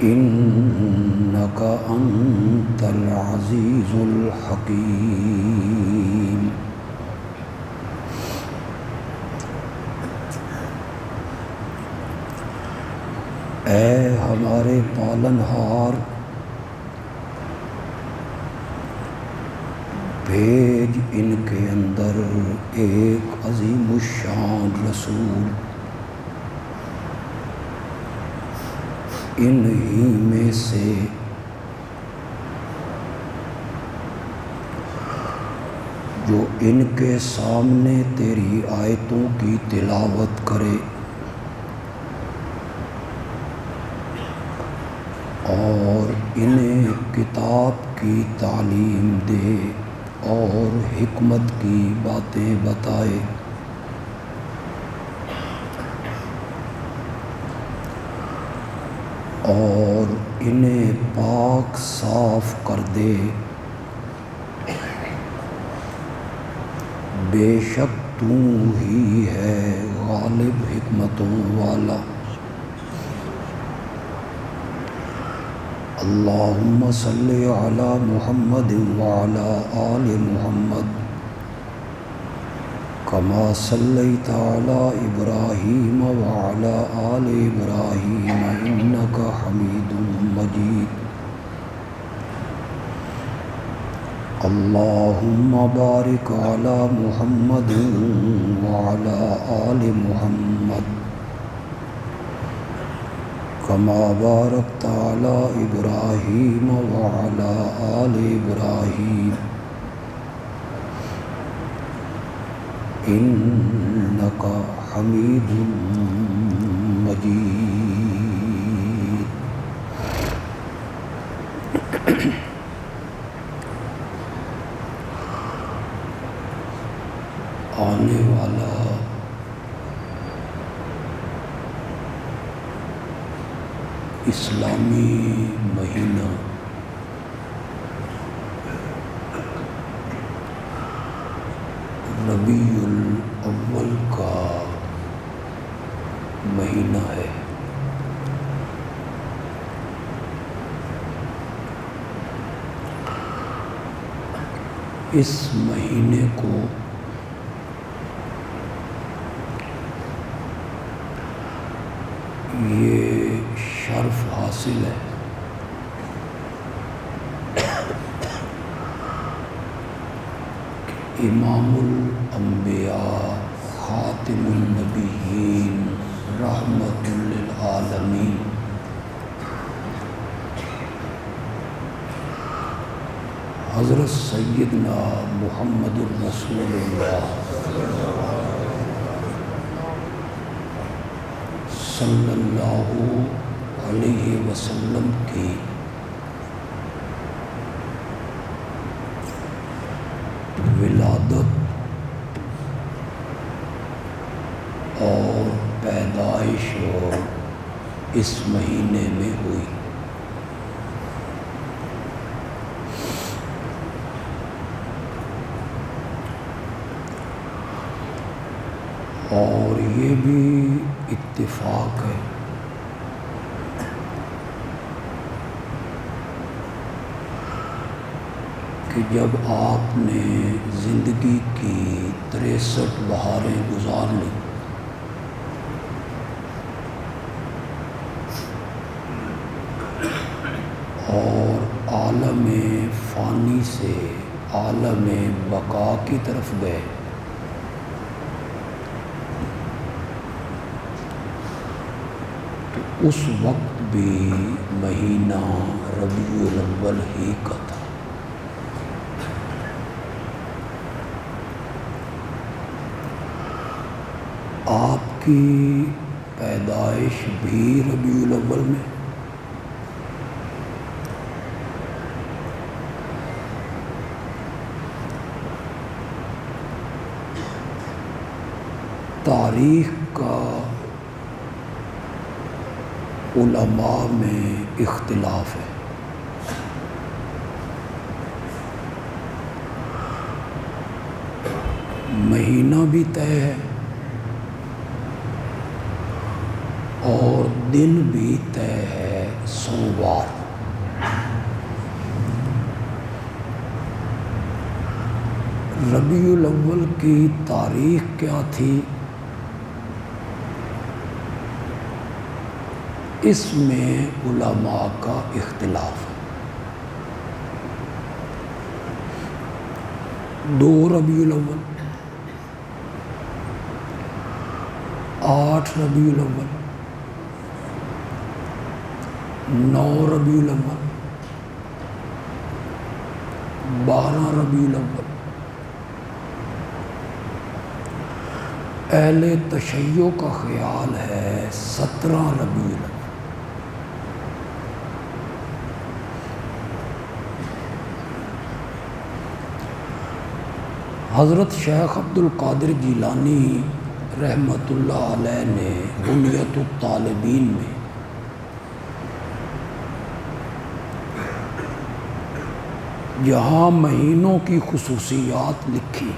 إنك أنت العزيز الحكيم۔ اے ہمارے پالنہار، بھیج ان کے اندر ایک عظیم الشان رسول، انہی میں سے جو ان کے سامنے تیری آیتوں کی تلاوت کرے اور انہیں کتاب کی تعلیم دے اور حکمت کی باتیں بتائے، اور انہیں پاک صاف کر دے۔ بے شک تو ہی ہے غالب حکمتوں والا۔ اللہم صلی علی محمد وعلی آل محمد کما صلیت علی ابراہیم وعلی آل ابراہیم انک حمید مجید۔ اللہم بارک علی محمد وعلی آل محمد کما بارکت علی ابراہیم وعلی آل ابراہیم انک حمید مجید۔ آنے والا اسلامی مہینہ ربیع الاول کا مہینہ ہے۔ اس مہینے کو یہ شرف حاصل ہے کہ امام الانبیاء خاتم النبیین رحمت للعالمین حضرت سیدنا محمد الرسول اللہ صلی اللہ علیہ وسلم کی ولادت اور پیدائش اس مہینے میں ہوئی۔ اور یہ بھی اتفاق ہے کہ جب آپ نے زندگی کی 63 بہاریں گزار لیں اور عالم فانی سے عالم بقا کی طرف گئے، اس وقت بھی مہینہ ربیع الاول ہی کا تھا۔ آپ کی پیدائش بھی ربیع الاول میں، تاریخ کا علماء میں اختلاف ہے۔ مہینہ بھی طے ہے اور دن بھی طے ہے سوموار۔ ربیع الاول کی تاریخ کیا تھی؟ اس میں علماء کا اختلاف ہے۔ 2 ربیع الاول، 8 ربیع الاول، 9 ربیع الاول، 12 ربیع الاول۔ اہل تشیع کا خیال ہے 17 ربیع الاول۔ حضرت شیخ عبد القادر جیلانی رحمۃ اللہ علیہ نے بنیۃ الطالبین میں یہاں مہینوں کی خصوصیات لکھی،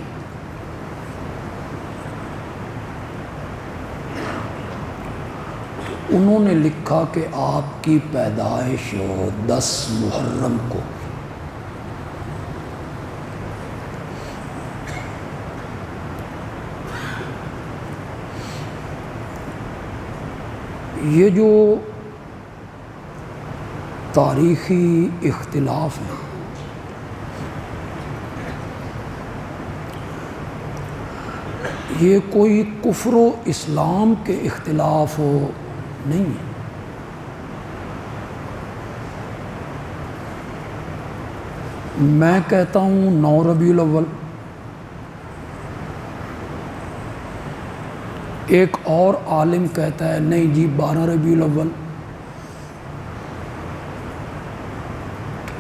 انہوں نے لکھا کہ آپ کی پیدائش 10 محرم کو، یہ جو تاریخی اختلاف ہے یہ کوئی کفر و اسلام کے اختلاف نہیں ہے۔ میں کہتا ہوں 9 ربیع الاول، ایک اور عالم کہتا ہے نہیں جی 12 ربیع الاول۔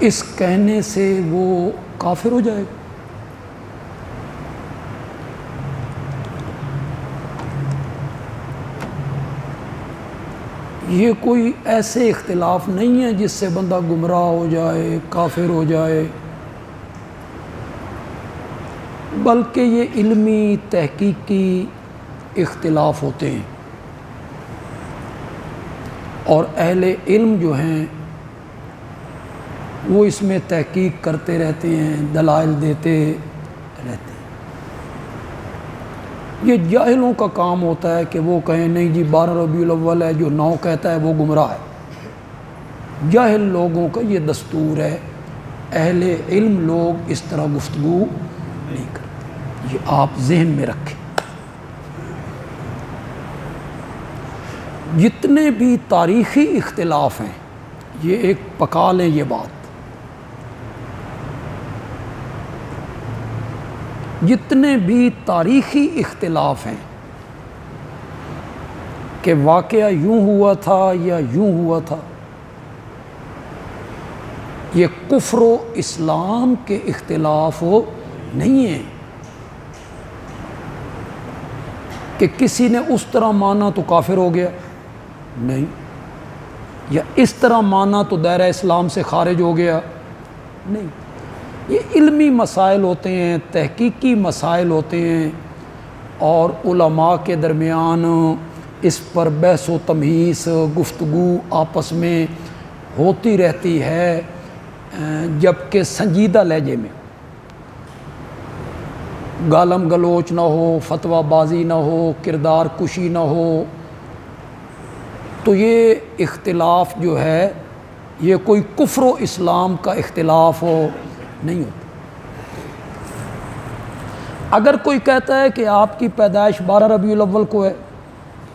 اس کہنے سے وہ کافر ہو جائے گا؟ یہ کوئی ایسے اختلاف نہیں ہے جس سے بندہ گمراہ ہو جائے، کافر ہو جائے، بلکہ یہ علمی تحقیقی اختلاف ہوتے ہیں، اور اہل علم جو ہیں وہ اس میں تحقیق کرتے رہتے ہیں، دلائل دیتے رہتے ہیں۔ یہ جاہلوں کا کام ہوتا ہے کہ وہ کہیں نہیں جی 12 ربیع الاول ہے، جو 9 کہتا ہے وہ گمراہ ہے۔ جاہل لوگوں کا یہ دستور ہے، اہل علم لوگ اس طرح گفتگو نہیں کرتے، یہ آپ ذہن میں رکھیں۔ جتنے بھی تاریخی اختلاف ہیں یہ ایک پکا لیں یہ بات، جتنے بھی تاریخی اختلاف ہیں کہ واقعہ یوں ہوا تھا یا یوں ہوا تھا، یہ کفر و اسلام کے اختلاف نہیں ہیں کہ کسی نے اس طرح مانا تو کافر ہو گیا، نہیں، یا اس طرح مانا تو دائرہ اسلام سے خارج ہو گیا، نہیں۔ یہ علمی مسائل ہوتے ہیں، تحقیقی مسائل ہوتے ہیں، اور علماء کے درمیان اس پر بحث و تمہیس، گفتگو آپس میں ہوتی رہتی ہے، جبکہ سنجیدہ لہجے میں، گالم گلوچ نہ ہو، فتویٰ بازی نہ ہو، کردار کشی نہ ہو۔ تو یہ اختلاف جو ہے یہ کوئی کفر و اسلام کا اختلاف نہیں ہوتا۔ اگر کوئی کہتا ہے کہ آپ کی پیدائش 12 ربیع الاول کو ہے،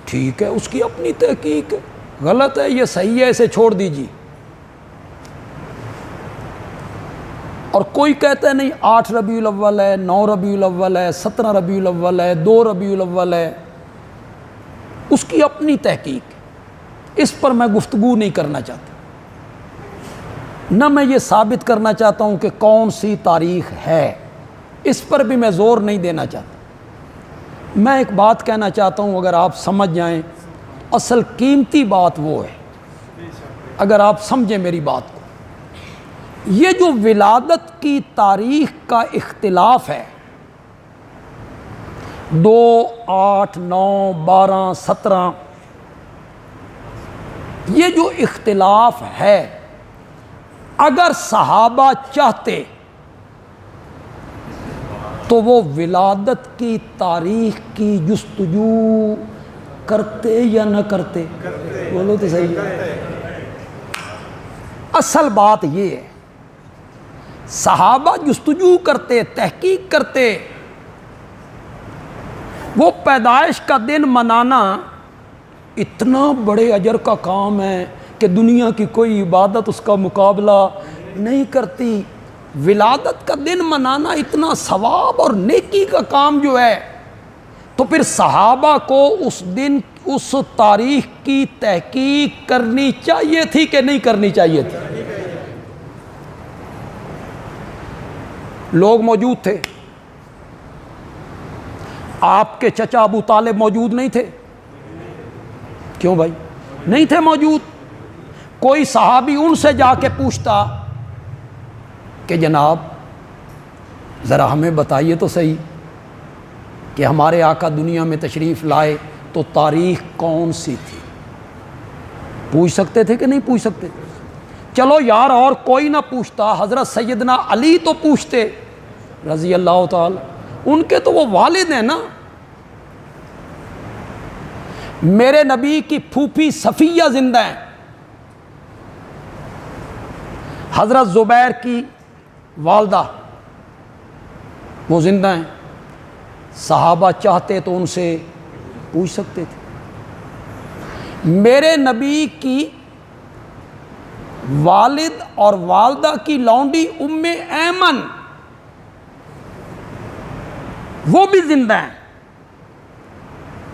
ٹھیک ہے، اس کی اپنی تحقیق ہے، غلط ہے یہ صحیح ہے، اسے چھوڑ دیجیے۔ اور کوئی کہتا ہے نہیں 8 ربیع الاول ہے، 9 ربیع الاول ہے، 17 ربیع الاول ہے، 2 ربیع الاول ہے، اس کی اپنی تحقیق ہے، اس پر میں گفتگو نہیں کرنا چاہتا، نہ میں یہ ثابت کرنا چاہتا ہوں کہ کون سی تاریخ ہے، اس پر بھی میں زور نہیں دینا چاہتا۔ میں ایک بات کہنا چاہتا ہوں، اگر آپ سمجھ جائیں، اصل قیمتی بات وہ ہے، اگر آپ سمجھیں میری بات کو، یہ جو ولادت کی تاریخ کا اختلاف ہے، 2، 8، 9، 12، 17، یہ جو اختلاف ہے، اگر صحابہ چاہتے تو وہ ولادت کی تاریخ کی جستجو کرتے یا نہ کرتے؟ بولو تو صحیح۔ اصل بات یہ ہے، صحابہ جستجو کرتے، تحقیق کرتے۔ وہ پیدائش کا دن منانا اتنا بڑے اجر کا کام ہے کہ دنیا کی کوئی عبادت اس کا مقابلہ نہیں کرتی۔ ولادت کا دن منانا اتنا ثواب اور نیکی کا کام جو ہے، تو پھر صحابہ کو اس دن اس تاریخ کی تحقیق کرنی چاہیے تھی کہ نہیں کرنی چاہیے تھی؟ لوگ موجود تھے، آپ کے چچا ابو طالب موجود نہیں تھے؟ کیوں بھائی نہیں تھے موجود؟ کوئی صحابی ان سے جا کے پوچھتا کہ جناب ذرا ہمیں بتائیے تو صحیح کہ ہمارے آقا دنیا میں تشریف لائے تو تاریخ کون سی تھی؟ پوچھ سکتے تھے کہ نہیں پوچھ سکتے؟ چلو یار اور کوئی نہ پوچھتا، حضرت سیدنا علی تو پوچھتے رضی اللہ تعالی، ان کے تو وہ والد ہیں نا۔ میرے نبی کی پھوپھی صفیہ زندہ ہیں، حضرت زبیر کی والدہ وہ زندہ ہیں، صحابہ چاہتے تو ان سے پوچھ سکتے تھے۔ میرے نبی کی والد اور والدہ کی لونڈی ام ایمن وہ بھی زندہ ہیں۔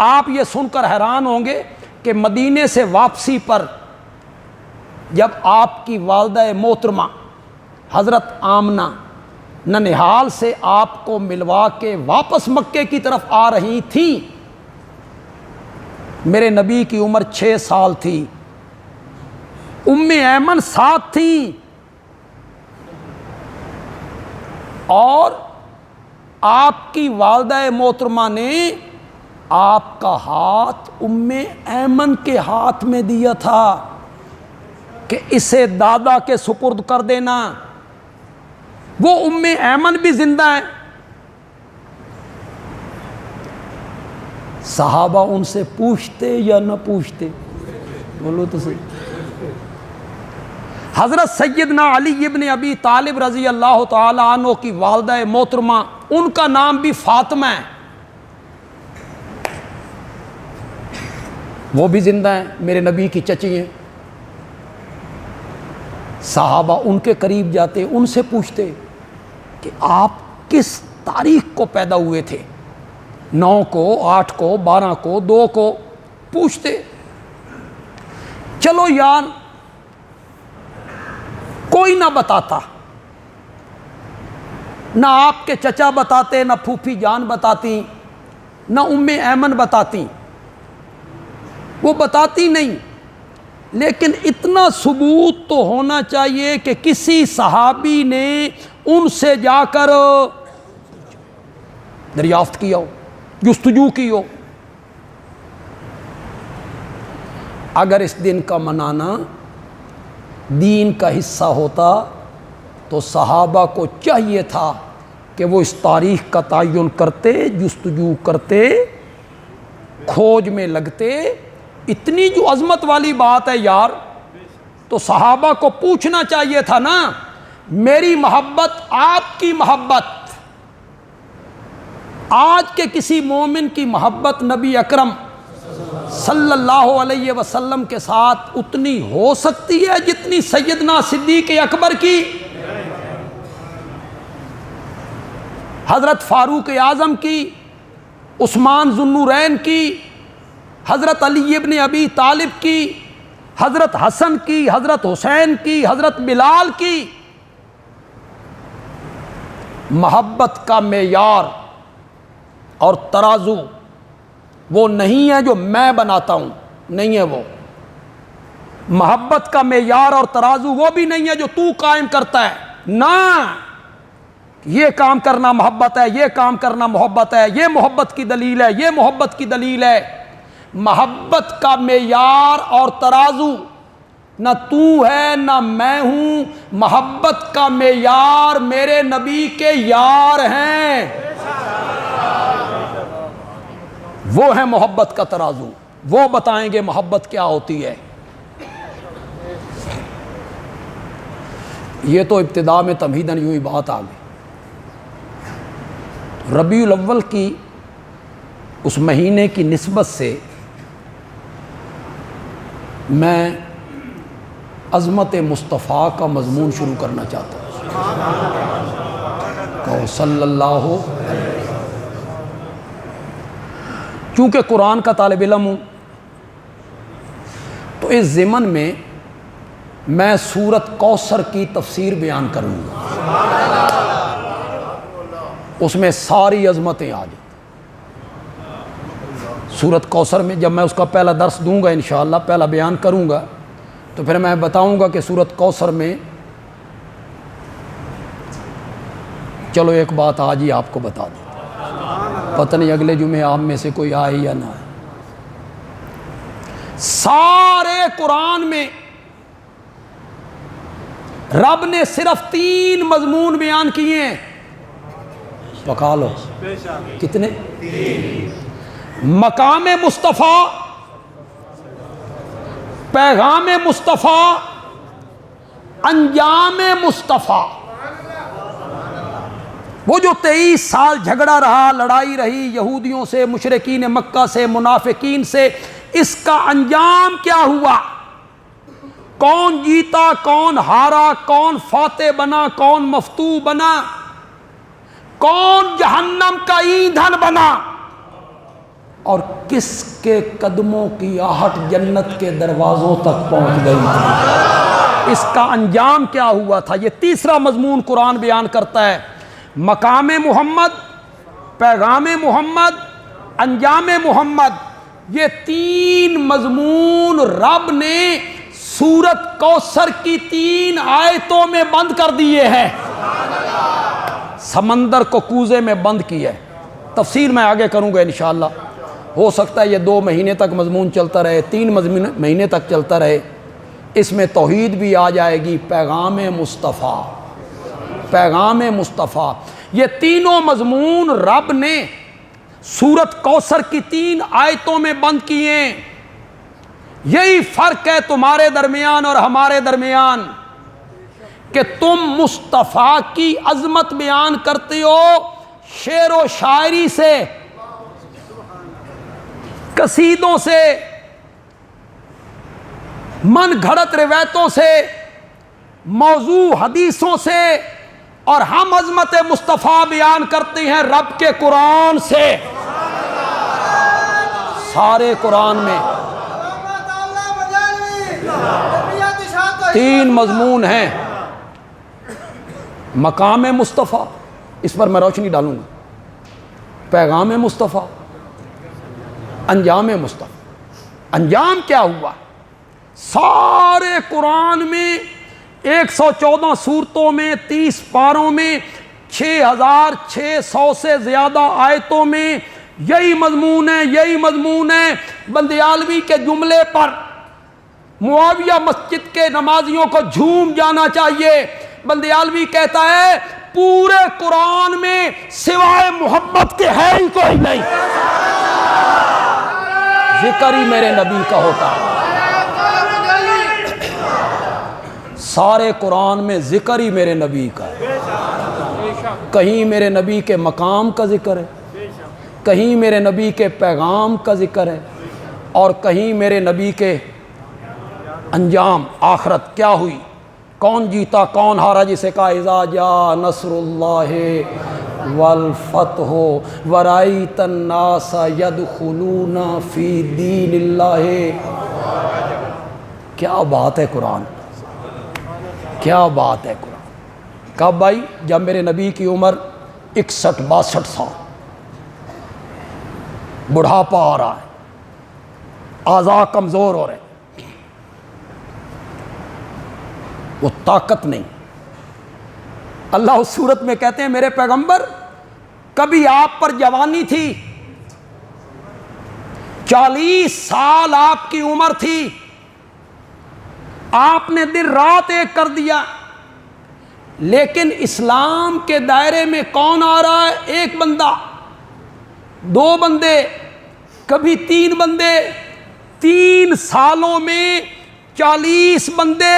آپ یہ سن کر حیران ہوں گے کہ مدینے سے واپسی پر جب آپ کی والدہ محترمہ حضرت آمنہ ننہال سے آپ کو ملوا کے واپس مکے کی طرف آ رہی تھیں، میرے نبی کی عمر 6 سال تھی، ام ایمن ساتھ تھیں، اور آپ کی والدہ محترمہ نے آپ کا ہاتھ ام ایمن کے ہاتھ میں دیا تھا کہ اسے دادا کے سپرد کر دینا۔ وہ ام ایمن بھی زندہ ہیں۔ صحابہ ان سے پوچھتے یا نہ پوچھتے؟ بولو تو صحیح۔ حضرت سیدنا علی ابن ابی طالب رضی اللہ تعالی عنہ کی والدہ محترمہ، ان کا نام بھی فاطمہ ہے، وہ بھی زندہ ہیں، میرے نبی کی چچی ہیں۔ صحابہ ان کے قریب جاتے، ان سے پوچھتے کہ آپ کس تاریخ کو پیدا ہوئے تھے، 9 کو، 8 کو، 12 کو، 2 کو، پوچھتے۔ چلو یار کوئی نہ بتاتا، نہ آپ کے چچا بتاتے، نہ پھوپھی جان بتاتی، نہ ام ایمن بتاتی، وہ بتاتی نہیں، لیکن اتنا ثبوت تو ہونا چاہیے کہ کسی صحابی نے ان سے جا کر دریافت کیا ہو، جستجو کی ہو۔ اگر اس دن کا منانا دین کا حصہ ہوتا تو صحابہ کو چاہیے تھا کہ وہ اس تاریخ کا تعین کرتے، جستجو کرتے، کھوج میں لگتے۔ اتنی جو عظمت والی بات ہے یار، تو صحابہ کو پوچھنا چاہیے تھا نا۔ میری محبت آپ کی محبت، آج کے کسی مومن کی محبت نبی اکرم صلی اللہ علیہ وسلم کے ساتھ اتنی ہو سکتی ہے جتنی سیدنا صدیق اکبر کی، حضرت فاروق اعظم کی، عثمان ذو النورین کی، حضرت علی ابن ابی طالب کی، حضرت حسن کی، حضرت حسین کی، حضرت بلال کی۔ محبت کا معیار اور ترازو وہ نہیں ہے جو میں بناتا ہوں، نہیں ہے وہ۔ محبت کا معیار اور ترازو وہ بھی نہیں ہے جو تو قائم کرتا ہے، نہ یہ کام کرنا محبت ہے، یہ کام کرنا محبت ہے، یہ محبت کی دلیل ہے، یہ محبت کی دلیل ہے۔ محبت کا معیار اور ترازو نہ تو ہے نہ میں ہوں، محبت کا معیار میرے نبی کے یار ہیں، وہ ہے محبت کا ترازو، وہ بتائیں گے محبت کیا ہوتی ہے۔ یہ تو ابتدا میں تمہیداً یوں ہی بات آ گئی۔ ربیع الاول کی اس مہینے کی نسبت سے میں عظمت مصطفیٰ کا مضمون شروع کرنا چاہتا ہوں۔ کہو صلی اللہ علیہ وسلم۔ چونکہ قرآن کا طالب علم ہوں تو اس ضمن میں میں سورت کوثر کی تفسیر بیان کروں گا، اس میں ساری عظمتیں آ جائیں۔ سورت کوثر میں جب میں اس کا پہلا درس دوں گا انشاءاللہ، پہلا بیان کروں گا، تو پھر میں بتاؤں گا کہ سورت کوثر میں، چلو ایک بات آج ہی آپ کو بتا دوں، پتہ نہیں اگلے جمعے آپ میں سے کوئی آئے یا نہ آئے۔ سارے قرآن میں رب نے صرف 3 مضمون بیان کیے ہیں، پکا لو کتنے؟ مقام مصطفیٰ، پیغام مصطفیٰ، انجام مصطفیٰ۔ وہ جو 23 سال جھگڑا رہا، لڑائی رہی یہودیوں سے، مشرکین مکہ سے، منافقین سے، اس کا انجام کیا ہوا؟ کون جیتا، کون ہارا، کون فاتح بنا، کون مفتوح بنا، کون جہنم کا ایندھن بنا، اور کس کے قدموں کی آہٹ جنت کے دروازوں تک پہنچ گئی تھی، اس کا انجام کیا ہوا تھا۔ یہ تیسرا مضمون قرآن بیان کرتا ہے۔ مقام محمد، پیغام محمد، انجام محمد، یہ 3 مضمون رب نے سورت کوثر کی 3 آیتوں میں بند کر دیے ہیں، سمندر کو کوزے میں بند کیا ہے۔ تفسیر میں آگے کروں گا انشاءاللہ، ہو سکتا ہے یہ 2 مہینے تک مضمون چلتا رہے، 3 مہینے تک چلتا رہے۔ اس میں توحید بھی آ جائے گی، پیغام مصطفیٰ، پیغام مصطفیٰ، یہ تینوں مضمون رب نے سورت کوثر کی 3 آیتوں میں بند کیے ہیں۔ یہی فرق ہے تمہارے درمیان اور ہمارے درمیان کہ تم مصطفیٰ کی عظمت بیان کرتے ہو شعر و شاعری سے، قصیدوں سے، من گھڑت روایتوں سے، موضوع حدیثوں سے، اور ہم عظمت مصطفیٰ بیان کرتے ہیں رب کے قرآن سے۔ سارے قرآن میں 3 مضمون ہیں۔ مقام مصطفیٰ، اس پر میں روشنی ڈالوں گا، پیغام مصطفیٰ، انجام مصطفیٰ۔ انجام کیا ہوا؟ سارے قرآن میں 114 سورتوں میں، 30 پاروں میں، 6600 سے زیادہ آیتوں میں یہی مضمون ہے، یہی مضمون ہے۔ بندیالوی کے جملے پر معاویہ مسجد کے نمازیوں کو جھوم جانا چاہیے۔ بندیالوی کہتا ہے پورے قرآن میں سوائے محبت کے ہے ہی کوئی نہیں، ذکر ہی میرے نبی کا ہوتا ہے۔ سارے قرآن میں ذکر ہی میرے نبی کا ہے، کہیں میرے نبی کے مقام کا ذکر ہے، کہیں میرے نبی کے پیغام کا ذکر ہے، اور کہیں میرے نبی کے انجام، آخرت کیا ہوئی، کون جیتا کون ہارا، جسے کہا اذا جاء نصر اللہ والفتح ورأیت الناس یدخلون فی دین اللہ۔ کیا بات ہے قرآن، کیا بات ہے قرآن۔ کہا بھائی جب میرے نبی کی عمر 61-62 سال، بڑھاپا آ رہا ہے، اعضاء کمزور ہو رہے ہیں، وہ طاقت نہیں، اللہ اس صورت میں کہتے ہیں میرے پیغمبر کبھی آپ پر جوانی تھی، 40 سال آپ کی عمر تھی، آپ نے دن رات ایک کر دیا. لیکن اسلام کے دائرے میں کون آ رہا ہے؟ ایک بندہ، دو بندے، کبھی 3 بندے. 3 سالوں میں 40 بندے.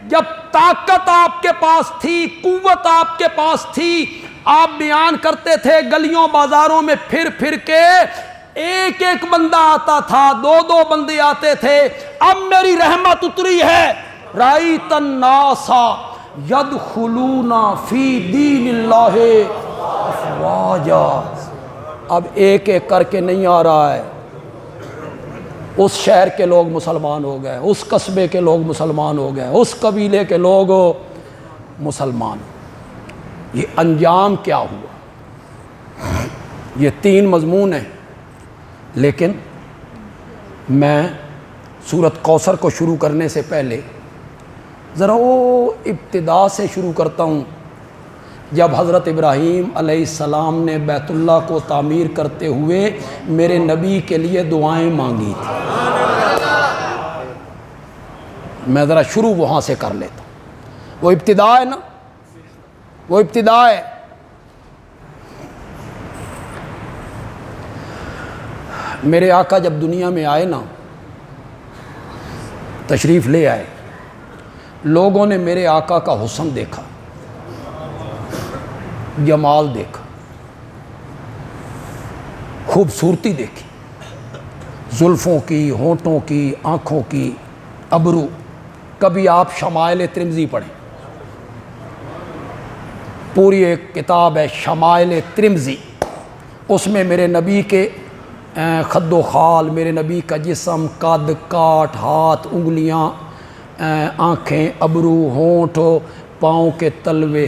جب طاقت آپ کے پاس تھی، قوت آپ کے پاس تھی، آپ بیان کرتے تھے گلیوں بازاروں میں پھر پھر کے، ایک ایک بندہ آتا تھا، 2 بندے آتے تھے. اب میری رحمت اتری ہے، رأیت الناس یدخلون فی دین اللہ افواجا. اب ایک ایک کر کے نہیں آ رہا ہے. اس شہر کے لوگ مسلمان ہو گئے، اس قصبے کے لوگ مسلمان ہو گئے، اس قبیلے کے لوگ مسلمان. یہ انجام کیا ہوا؟ یہ 3 مضمون ہیں. لیکن میں سورۃ کوثر کو شروع کرنے سے پہلے ذرا وہ ابتدا سے شروع کرتا ہوں جب حضرت ابراہیم علیہ السلام نے بیت اللہ کو تعمیر کرتے ہوئے میرے نبی کے لیے دعائیں مانگی تھی. میں ذرا شروع وہاں سے کر لیتا ہوں. وہ ابتدا ہے نا، وہ ابتدا ہے. میرے آقا جب دنیا میں آئے نا، تشریف لے آئے، لوگوں نے میرے آقا کا حسن دیکھا، جمال دیکھا، خوبصورتی دیکھی، زلفوں کی، ہونٹوں کی، آنکھوں کی، ابرو. کبھی آپ شمائل ترمذی پڑھیں، پوری ایک کتاب ہے شمائل ترمذی. اس میں میرے نبی کے خد و خال، میرے نبی کا جسم، قد، کاٹ، ہاتھ، انگلیاں، آنکھیں، ابرو، ہونٹ، پاؤں کے تلوے،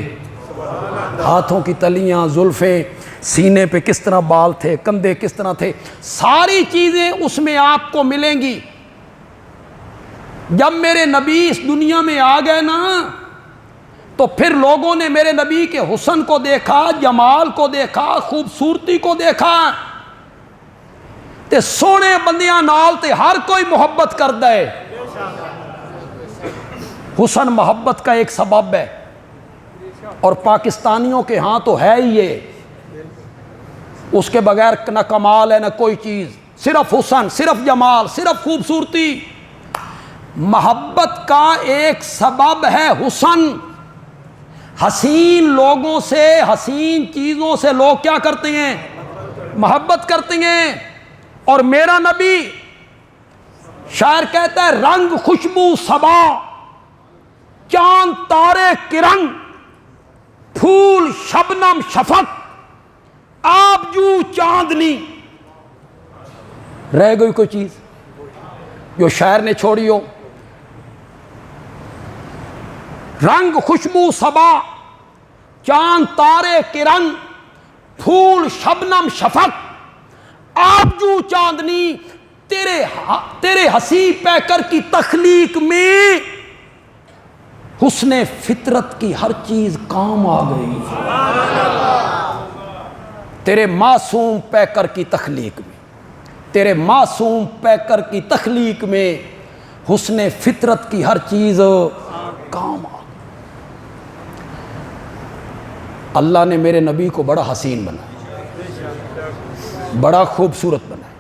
ہاتھوں کی تلیاں، زلفیں، سینے پہ کس طرح بال تھے، کندھے کس طرح تھے، ساری چیزیں اس میں آپ کو ملیں گی. جب میرے نبی اس دنیا میں آ گئے نا، تو پھر لوگوں نے میرے نبی کے حسن کو دیکھا، جمال کو دیکھا، خوبصورتی کو دیکھا، تے سونے بندیاں نال تے ہر کوئی محبت کر دے. حسن محبت کا ایک سبب ہے، اور پاکستانیوں کے ہاں تو ہے ہی یہ. اس کے بغیر نہ کمال ہے نہ کوئی چیز، صرف حسن، صرف جمال، صرف خوبصورتی. محبت کا ایک سبب ہے حسن. حسین لوگوں سے، حسین چیزوں سے لوگ کیا کرتے ہیں؟ محبت کرتے ہیں. اور میرا نبی، شاعر کہتا ہے، رنگ خوشبو صبا، چاند تارے کرنگ، پھول شبنم شفق، آبجو چاندنی. رہ گئی کوئی چیز جو شاعر نے چھوڑی ہو؟ رنگ خوشبو صبا، چاند تارے کرنگ، پھول شبنم شفق، آبجو چاندنی. تیرے ہنسی پیکر کی تخلیق میں حسن فطرت کی ہر چیز کام آ گئی. تیرے معصوم پیکر کی تخلیق میں، تیرے معصوم پیکر کی تخلیق میں حسن فطرت کی ہر چیز کام آ گئی. اللہ نے میرے نبی کو بڑا حسین بنایا، بڑا خوبصورت بنایا،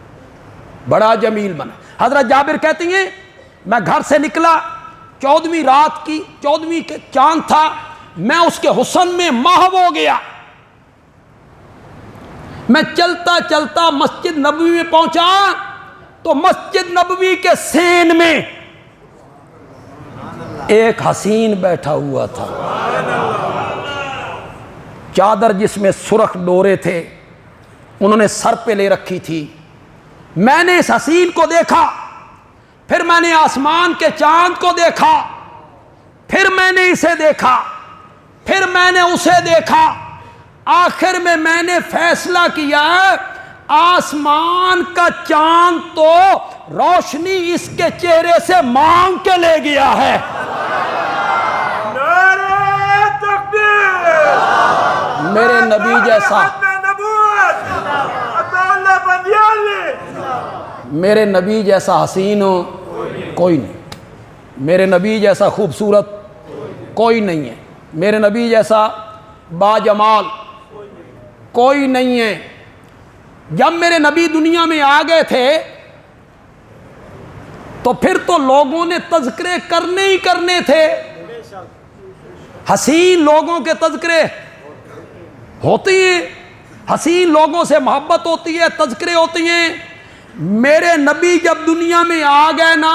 بڑا جمیل بنایا. حضرت جابر کہتی ہیں، میں گھر سے نکلا، 14ویں رات کی 14ویں کے چاند تھا، میں اس کے حسن میں محو ہو گیا. میں چلتا چلتا مسجد نبوی میں پہنچا تو مسجد نبوی کے سین میں ایک حسین بیٹھا ہوا تھا، چادر جس میں سرخ ڈورے تھے انہوں نے سر پہ لے رکھی تھی. میں نے اس حسین کو دیکھا، پھر میں نے آسمان کے چاند کو دیکھا، پھر میں نے اسے دیکھا، پھر میں نے اسے دیکھا. آخر میں نے فیصلہ کیا، آسمان کا چاند تو روشنی اس کے چہرے سے مانگ کے لے گیا ہے. نعرہ تکبیر، میرے نبی جیسا، میرے نبی جیسا حسین کوئی نہیں. میرے نبی جیسا خوبصورت کوئی نہیں ہے، میرے نبی جیسا باجمال کوئی نہیں ہے۔ جب میرے نبی دنیا میں آ گئے تھے تو پھر تو لوگوں نے تذکرے کرنے ہی کرنے تھے۔ حسین لوگوں کے تذکرے ہوتی ہیں، حسین لوگوں سے محبت ہوتی ہے، تذکرے ہوتی ہیں۔ میرے نبی جب دنیا میں آ گئے نا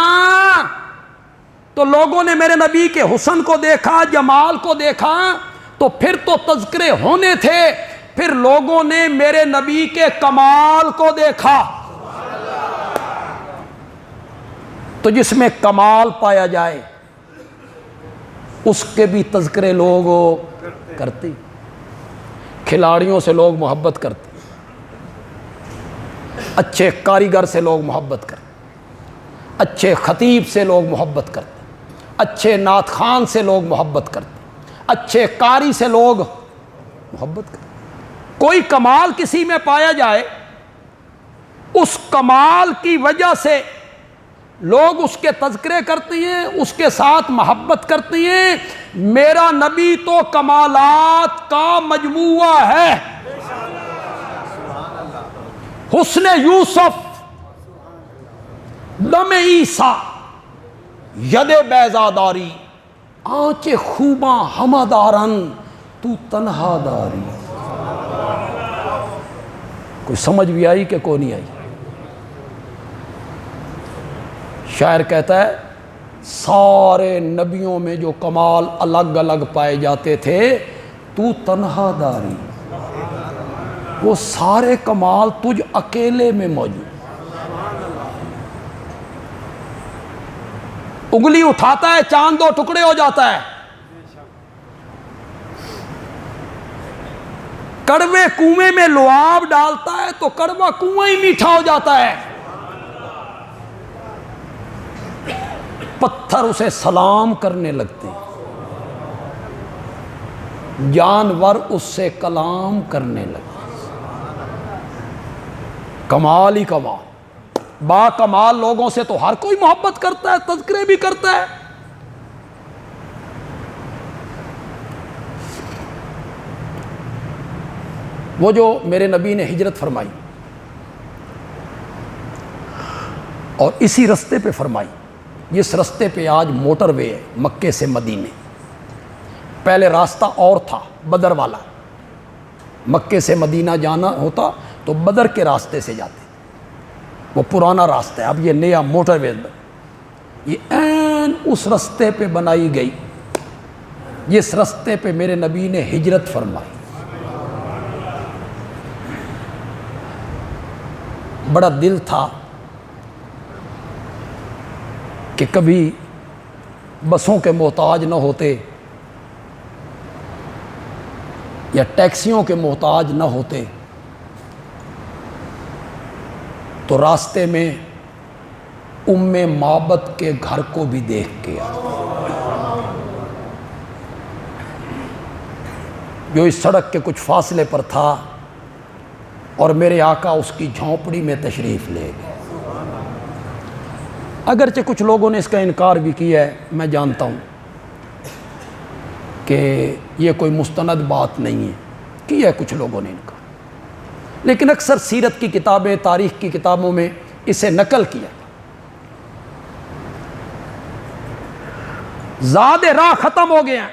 تو لوگوں نے میرے نبی کے حسن کو دیکھا، جمال کو دیکھا، تو پھر تو تذکرے ہونے تھے۔ پھر لوگوں نے میرے نبی کے کمال کو دیکھا، تو جس میں کمال پایا جائے اس کے بھی تذکرے لوگ کرتے، کھلاڑیوں سے لوگ محبت کرتے، اچھے کاریگر سے لوگ محبت کرتے، اچھے خطیب سے لوگ محبت کرتے، اچھے نعت خوان سے لوگ محبت کرتے، اچھے قاری سے لوگ محبت کرتے۔ کوئی کمال کسی میں پایا جائے، اس کمال کی وجہ سے لوگ اس کے تذکرے کرتے ہیں، اس کے ساتھ محبت کرتے ہیں۔ میرا نبی تو کمالات کا مجموعہ ہے۔ حسن یوسف، دم عیسیٰ، ید بیضاداری، آنچ خوباں ہمدارن تو تنہا داری۔ کوئی سمجھ بھی آئی کہ کوئی نہیں آئی؟ شاعر کہتا ہے سارے نبیوں میں جو کمال الگ الگ پائے جاتے تھے تو تنہا داری، وہ سارے کمال تجھ اکیلے میں موجود۔ انگلی اٹھاتا ہے چاند دو ٹکڑے ہو جاتا ہے، کڑوے کنویں میں لعاب ڈالتا ہے تو کڑوا کنواں ہی میٹھا ہو جاتا ہے۔ پتھر اسے سلام کرنے لگتے ہیں، جانور اس سے کلام کرنے لگتے ہیں۔ کمال ہی کمال، با کمال لوگوں سے تو ہر کوئی محبت کرتا ہے، تذکرے بھی کرتا ہے۔ وہ جو میرے نبی نے ہجرت فرمائی اور اسی رستے پہ فرمائی، جس رستے پہ آج موٹر وے ہے مکے سے مدینے، پہلے راستہ اور تھا بدر والا، مکے سے مدینہ جانا ہوتا تو بدر کے راستے سے جاتے، وہ پرانا راستہ ہے۔ اب یہ نیا موٹر وے یہ عین اس رستے پہ بنائی گئی جس رستے پہ میرے نبی نے ہجرت فرمائی۔ بڑا دل تھا کہ کبھی بسوں کے محتاج نہ ہوتے یا ٹیکسیوں کے محتاج نہ ہوتے تو راستے میں ام معبد کے گھر کو بھی دیکھ کے جو اس سڑک کے کچھ فاصلے پر تھا، اور میرے آقا اس کی جھونپڑی میں تشریف لے گئے۔ اگرچہ کچھ لوگوں نے اس کا انکار بھی کیا ہے، میں جانتا ہوں کہ یہ کوئی مستند بات نہیں ہے، کیا ہے کچھ لوگوں نے انکار، لیکن اکثر سیرت کی کتابیں، تاریخ کی کتابوں میں اسے نقل کیا۔ زاد راہ ختم ہو گیا،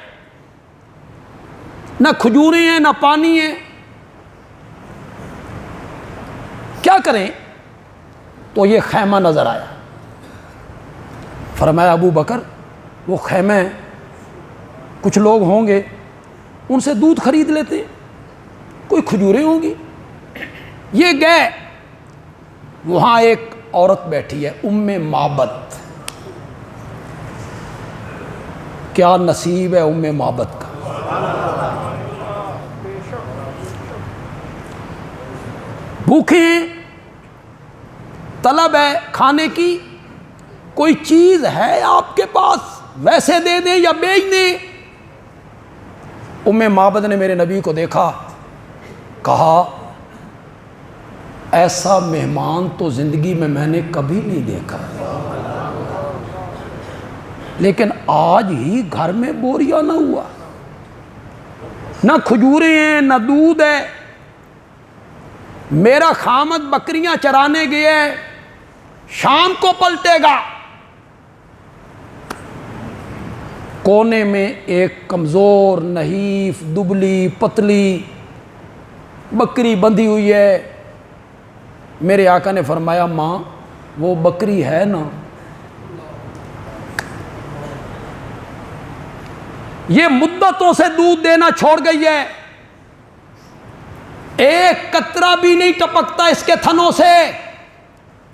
نہ کھجوریں ہیں نہ پانی ہے، کیا کریں؟ تو یہ خیمہ نظر آیا، فرمایا ابو بکر وہ خیمہ ہے، کچھ لوگ ہوں گے ان سے دودھ خرید لیتے ہیں، کوئی کھجوریں ہوں گی۔ یہ گئے، وہاں ایک عورت بیٹھی ہے ام معبد۔ کیا نصیب ہے ام معبد کا، بھوکے ہیں، طلب ہے کھانے کی، کوئی چیز ہے آپ کے پاس، ویسے دے دیں یا بیچ دیں۔ ام معبد نے میرے نبی کو دیکھا، کہا ایسا مہمان تو زندگی میں نے کبھی نہیں دیکھا، لیکن آج ہی گھر میں بوریا نہ ہوا، نہ کھجوریں ہیں نہ دودھ ہے. میرا خامد بکریاں چرانے گیا ہے، شام کو پلٹے گا. کونے میں ایک کمزور نحیف دبلی پتلی بکری بندھی ہوئی ہے. میرے آقا نے فرمایا ماں وہ بکری ہے نا، یہ مدتوں سے دودھ دینا چھوڑ گئی ہے، ایک قطرہ بھی نہیں ٹپکتا اس کے تھنوں سے،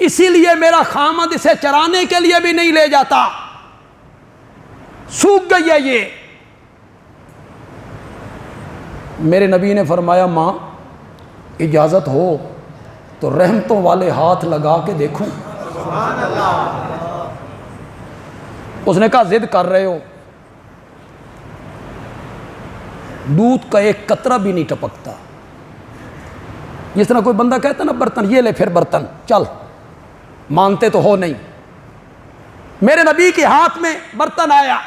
اسی لیے میرا خامد اسے چرانے کے لیے بھی نہیں لے جاتا، سوکھ گئی ہے یہ. میرے نبی نے فرمایا ماں اجازت ہو تو رحمتوں والے ہاتھ لگا کے دیکھوں. اس نے کہا ضد کر رہے ہو، دودھ کا ایک قطرہ بھی نہیں ٹپکتا. جس طرح کوئی بندہ کہتا نا برتن یہ لے پھر برتن چل، مانتے تو ہو نہیں. میرے نبی کے ہاتھ میں برتن آیا،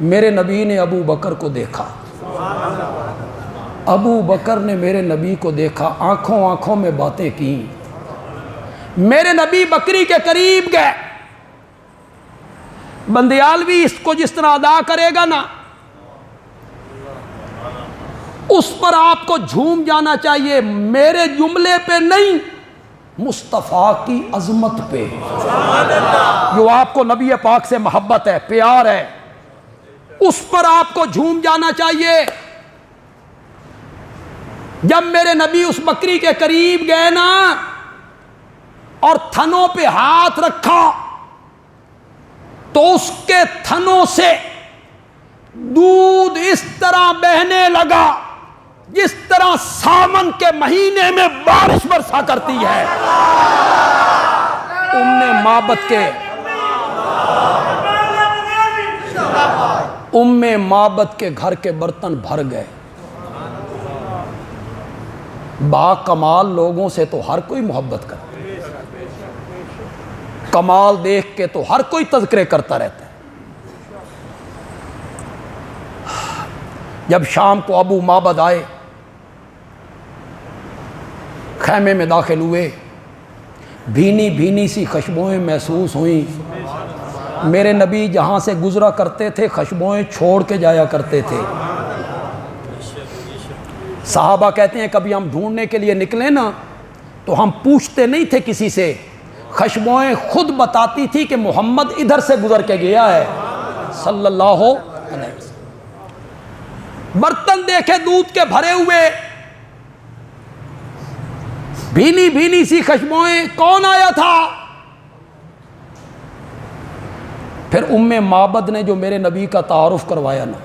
میرے نبی نے ابو بکر کو دیکھا، ابو بکر نے میرے نبی کو دیکھا، آنکھوں آنکھوں میں باتیں کی. میرے نبی بکری کے قریب گئے. بندیالوی اس کو جس طرح ادا کرے گا نا اس پر آپ کو جھوم جانا چاہیے، میرے جملے پہ نہیں، مصطفیٰ کی عظمت پہ، جو آپ کو نبی پاک سے محبت ہے پیار ہے، اس پر آپ کو جھوم جانا چاہیے. جب میرے نبی اس بکری کے قریب گئے نا اور تھنوں پہ ہاتھ رکھا تو اس کے تھنوں سے دودھ اس طرح بہنے لگا جس طرح سامن کے مہینے میں بارش برسا کرتی ہے. ام معبد کے گھر کے برتن بھر گئے. با کمال لوگوں سے تو ہر کوئی محبت کرتا ہے، کمال دیکھ کے تو ہر کوئی تذکرے کرتا رہتا ہے. جب شام کو ابو معبد آئے، خیمے میں داخل ہوئے، بھینی بھینی سی خوشبوئیں محسوس ہوئیں. میرے نبی جہاں سے گزرا کرتے تھے خوشبوئیں چھوڑ کے جایا کرتے تھے. صحابہ کہتے ہیں کبھی ہم ڈھونڈنے کے لیے نکلیں نا تو ہم پوچھتے نہیں تھے کسی سے، خوشبوئیں خود بتاتی تھی کہ محمد ادھر سے گزر کے گیا ہے صلی اللہ علیہ وسلم. برتن دیکھے دودھ کے بھرے ہوئے، بھینی بھینی سی خوشبوئیں، کون آیا تھا؟ پھر ام معبد نے جو میرے نبی کا تعارف کروایا نا،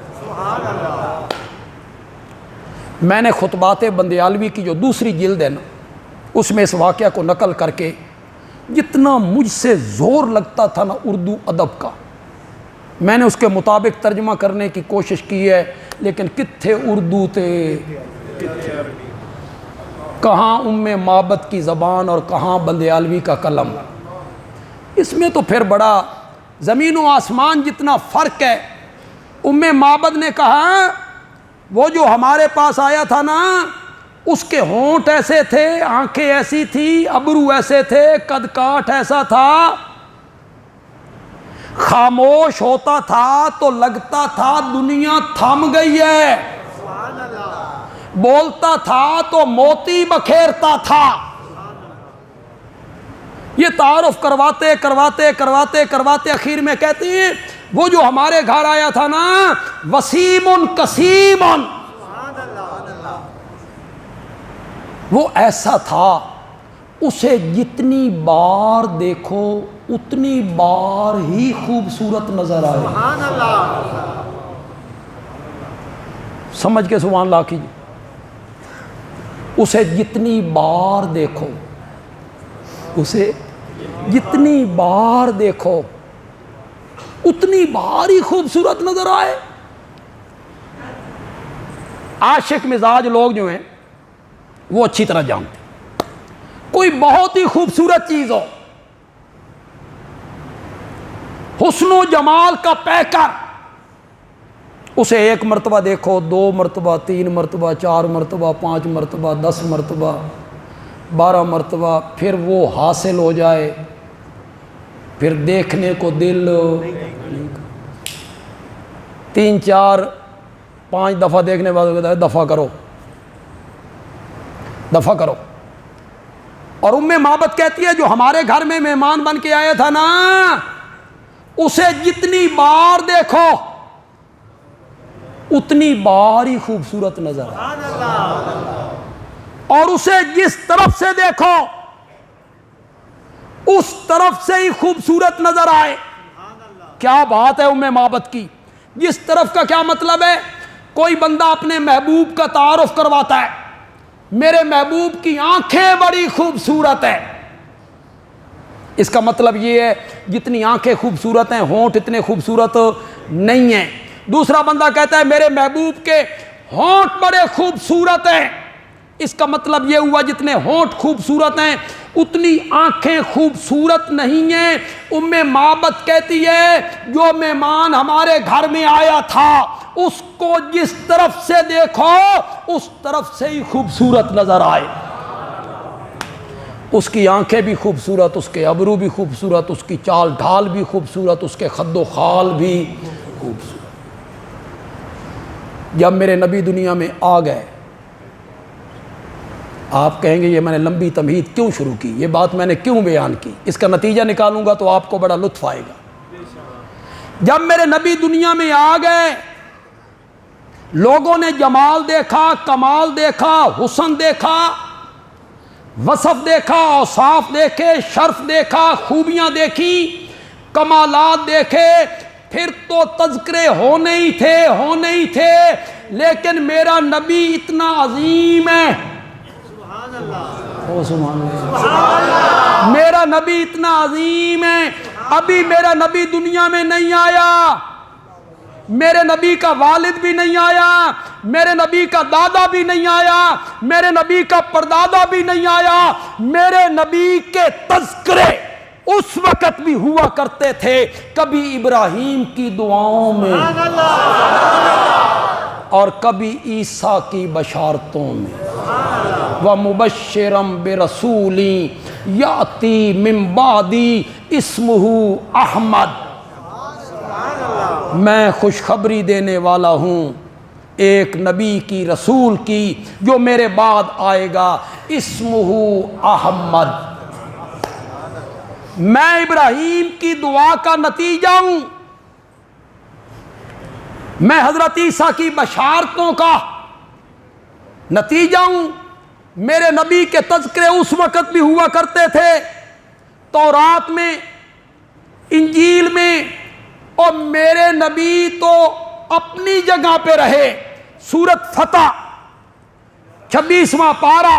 میں نے خطبات بندیالوی کی جو دوسری جلد ہے نا اس میں اس واقعہ کو نقل کر کے جتنا مجھ سے زور لگتا تھا نا اردو ادب کا، میں نے اس کے مطابق ترجمہ کرنے کی کوشش کی ہے، لیکن کتھے اردو تے، کہاں ام معبد کی زبان اور کہاں بندیالوی کا قلم. اس میں تو پھر بڑا زمین و آسمان جتنا فرق ہے. ام معبد نے کہا وہ جو ہمارے پاس آیا تھا نا اس کے ہونٹ ایسے تھے، آنکھیں ایسی تھی، ابرو ایسے تھے، قد کاٹ ایسا تھا، خاموش ہوتا تھا تو لگتا تھا دنیا تھم گئی ہے، بولتا تھا تو موتی بکھیرتا تھا. یہ تعارف کرواتے کرواتے کرواتے کرواتے آخر میں کہتے ہیں وہ جو ہمارے گھر آیا تھا نا وسیم کسیم، وہ ایسا تھا اسے جتنی بار دیکھو اتنی بار ہی خوبصورت نظر آئے. سمجھ کے سبحان اللہ کیجیے. اسے جتنی بار دیکھو، اسے جتنی بار دیکھو اتنی بار ہی خوبصورت نظر آئے. عاشق مزاج لوگ جو ہیں وہ اچھی طرح جانتے ہیں، کوئی بہت ہی خوبصورت چیز ہو، حسن و جمال کا پیکر، اسے 1 مرتبہ دیکھو، 2 مرتبہ، 3 مرتبہ، 4 مرتبہ، 5 مرتبہ، 10 مرتبہ، 12 مرتبہ، پھر وہ حاصل ہو جائے، پھر دیکھنے کو دل نہیں، 3 4 5 دفعہ دیکھنے بعد کہتا ہے دفع کرو دفع کرو۔ اور معبد کہتی ہے جو ہمارے گھر میں مہمان بن کے آیا تھا نا، اسے جتنی بار دیکھو اتنی بار ہی خوبصورت نظر آئے، اور اسے جس طرف سے دیکھو اس طرف سے ہی خوبصورت نظر آئے۔ کیا بات ہے معبد کی، جس طرف کا کیا مطلب ہے؟ کوئی بندہ اپنے محبوب کا تعارف کرواتا ہے، میرے محبوب کی آنکھیں بڑی خوبصورت ہے، اس کا مطلب یہ ہے جتنی آنکھیں خوبصورت ہیں ہونٹ اتنے خوبصورت نہیں ہیں۔ دوسرا بندہ کہتا ہے میرے محبوب کے ہونٹ بڑے خوبصورت ہیں، اس کا مطلب یہ ہوا جتنے ہونٹ خوبصورت ہیں اتنی آنکھیں خوبصورت نہیں ہیں۔ معبد کہتی ہے جو مہمان ہمارے گھر میں آیا تھا اس کو جس طرف سے دیکھو اس طرف سے ہی خوبصورت نظر آئے، اس کی آنکھیں بھی خوبصورت، اس کے ابرو بھی خوبصورت، اس کی چال ڈھال بھی خوبصورت، اس کے خد و خال بھی خوبصورت۔ جب میرے نبی دنیا میں آ گئے، آپ کہیں گے یہ میں نے لمبی تمہید کیوں شروع کی، یہ بات میں نے کیوں بیان کی، اس کا نتیجہ نکالوں گا تو آپ کو بڑا لطف آئے گا۔ جب میرے نبی دنیا میں آ گئے، لوگوں نے جمال دیکھا، کمال دیکھا، حسن دیکھا، وصف دیکھا، اوصاف دیکھے، شرف دیکھا، خوبیاں دیکھی، کمالات دیکھے، پھر تو تذکرے ہونے ہی تھے، لیکن میرا نبی اتنا عظیم ہے، سبحان اللہ، میرا نبی اتنا عظیم ہے، ابھی میرا نبی دنیا میں نہیں آیا، میرے نبی کا والد بھی نہیں آیا، میرے نبی کا دادا بھی نہیں آیا، میرے نبی کا پردادا بھی نہیں آیا، میرے نبی کے تذکرے اس وقت بھی ہوا کرتے تھے کبھی ابراہیم کی دعاؤں میں اور کبھی عیسیٰ کی بشارتوں میں، وَمُبَشِّرًا بِرَسُولٍ يَأْتِي مِن بَعْدِي اسمہ احمد، میں خوشخبری دینے والا ہوں ایک نبی کی، رسول کی جو میرے بعد آئے گا، اسمہ احمد، میں ابراہیم کی دعا کا نتیجہ ہوں، میں حضرت عیسیٰ کی بشارتوں کا نتیجہ ہوں، میرے نبی کے تذکرے اس وقت بھی ہوا کرتے تھے تورات میں، انجیل میں، اور میرے نبی تو اپنی جگہ پہ رہے۔ سورۃ فتح 26واں پارہ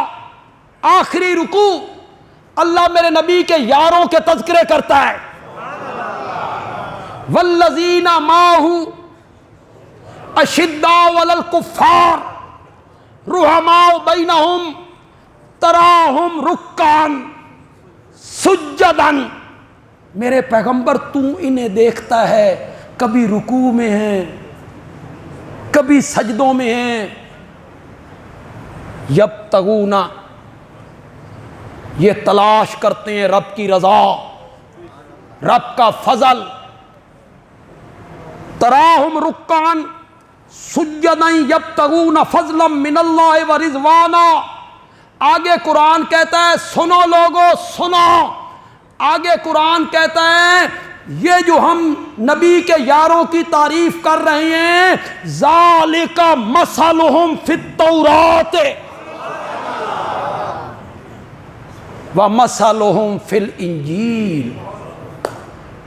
آخری رکوع، اللہ میرے نبی کے یاروں کے تذکرے کرتا ہے، والذین معہ اشداء علی الکفار رحماء بینہم تراہم رکعا سجدا، میرے پیغمبر تو انہیں دیکھتا ہے کبھی رکوع میں ہیں کبھی سجدوں میں ہیں، یبتغون، یہ تلاش کرتے ہیں رب کی رضا، رب کا فضل، تراہم رکعا سجدا یبتغون فضلا من اللہ ورضوانا۔ آگے قرآن کہتا ہے سنو لوگو سنو، آگے قرآن کہتا ہے یہ جو ہم نبی کے یاروں کی تعریف کر رہے ہیں، ذالک مثلہم فی التوراۃ ومثلہم فی الانجیل،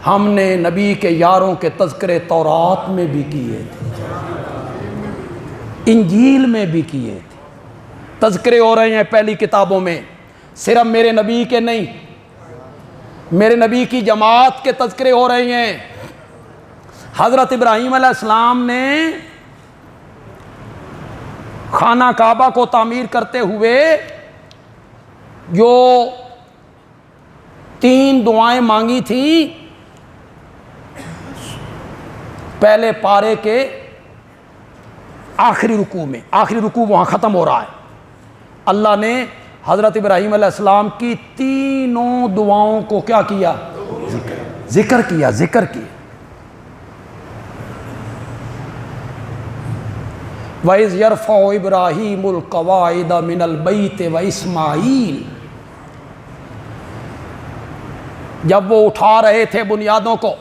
ہم نے نبی کے یاروں کے تذکرے تورات میں بھی کیے تھے، انجیل میں بھی کیے تھے، تذکرے ہو رہے ہیں پہلی کتابوں میں، صرف میرے نبی کے نہیں، میرے نبی کی جماعت کے تذکرے ہو رہے ہیں۔ حضرت ابراہیم علیہ السلام نے خانہ کعبہ کو تعمیر کرتے ہوئے جو 3 دعائیں مانگی تھیں، پہلے پارے کے آخری رکوع میں، آخری رکوع وہاں ختم ہو رہا ہے، اللہ نے حضرت ابراہیم علیہ السلام کی تینوں دعاؤں کو کیا کیا؟ ذکر کیا، ذکر کیا۔ وَإِذْ يَرْفَعُ إِبْرَاهِيمُ الْقَوَاعِدَ مِنَ الْبَيْتِ وَإِسْمَاعِيلُ، جب وہ اٹھا رہے تھے بنیادوں کو،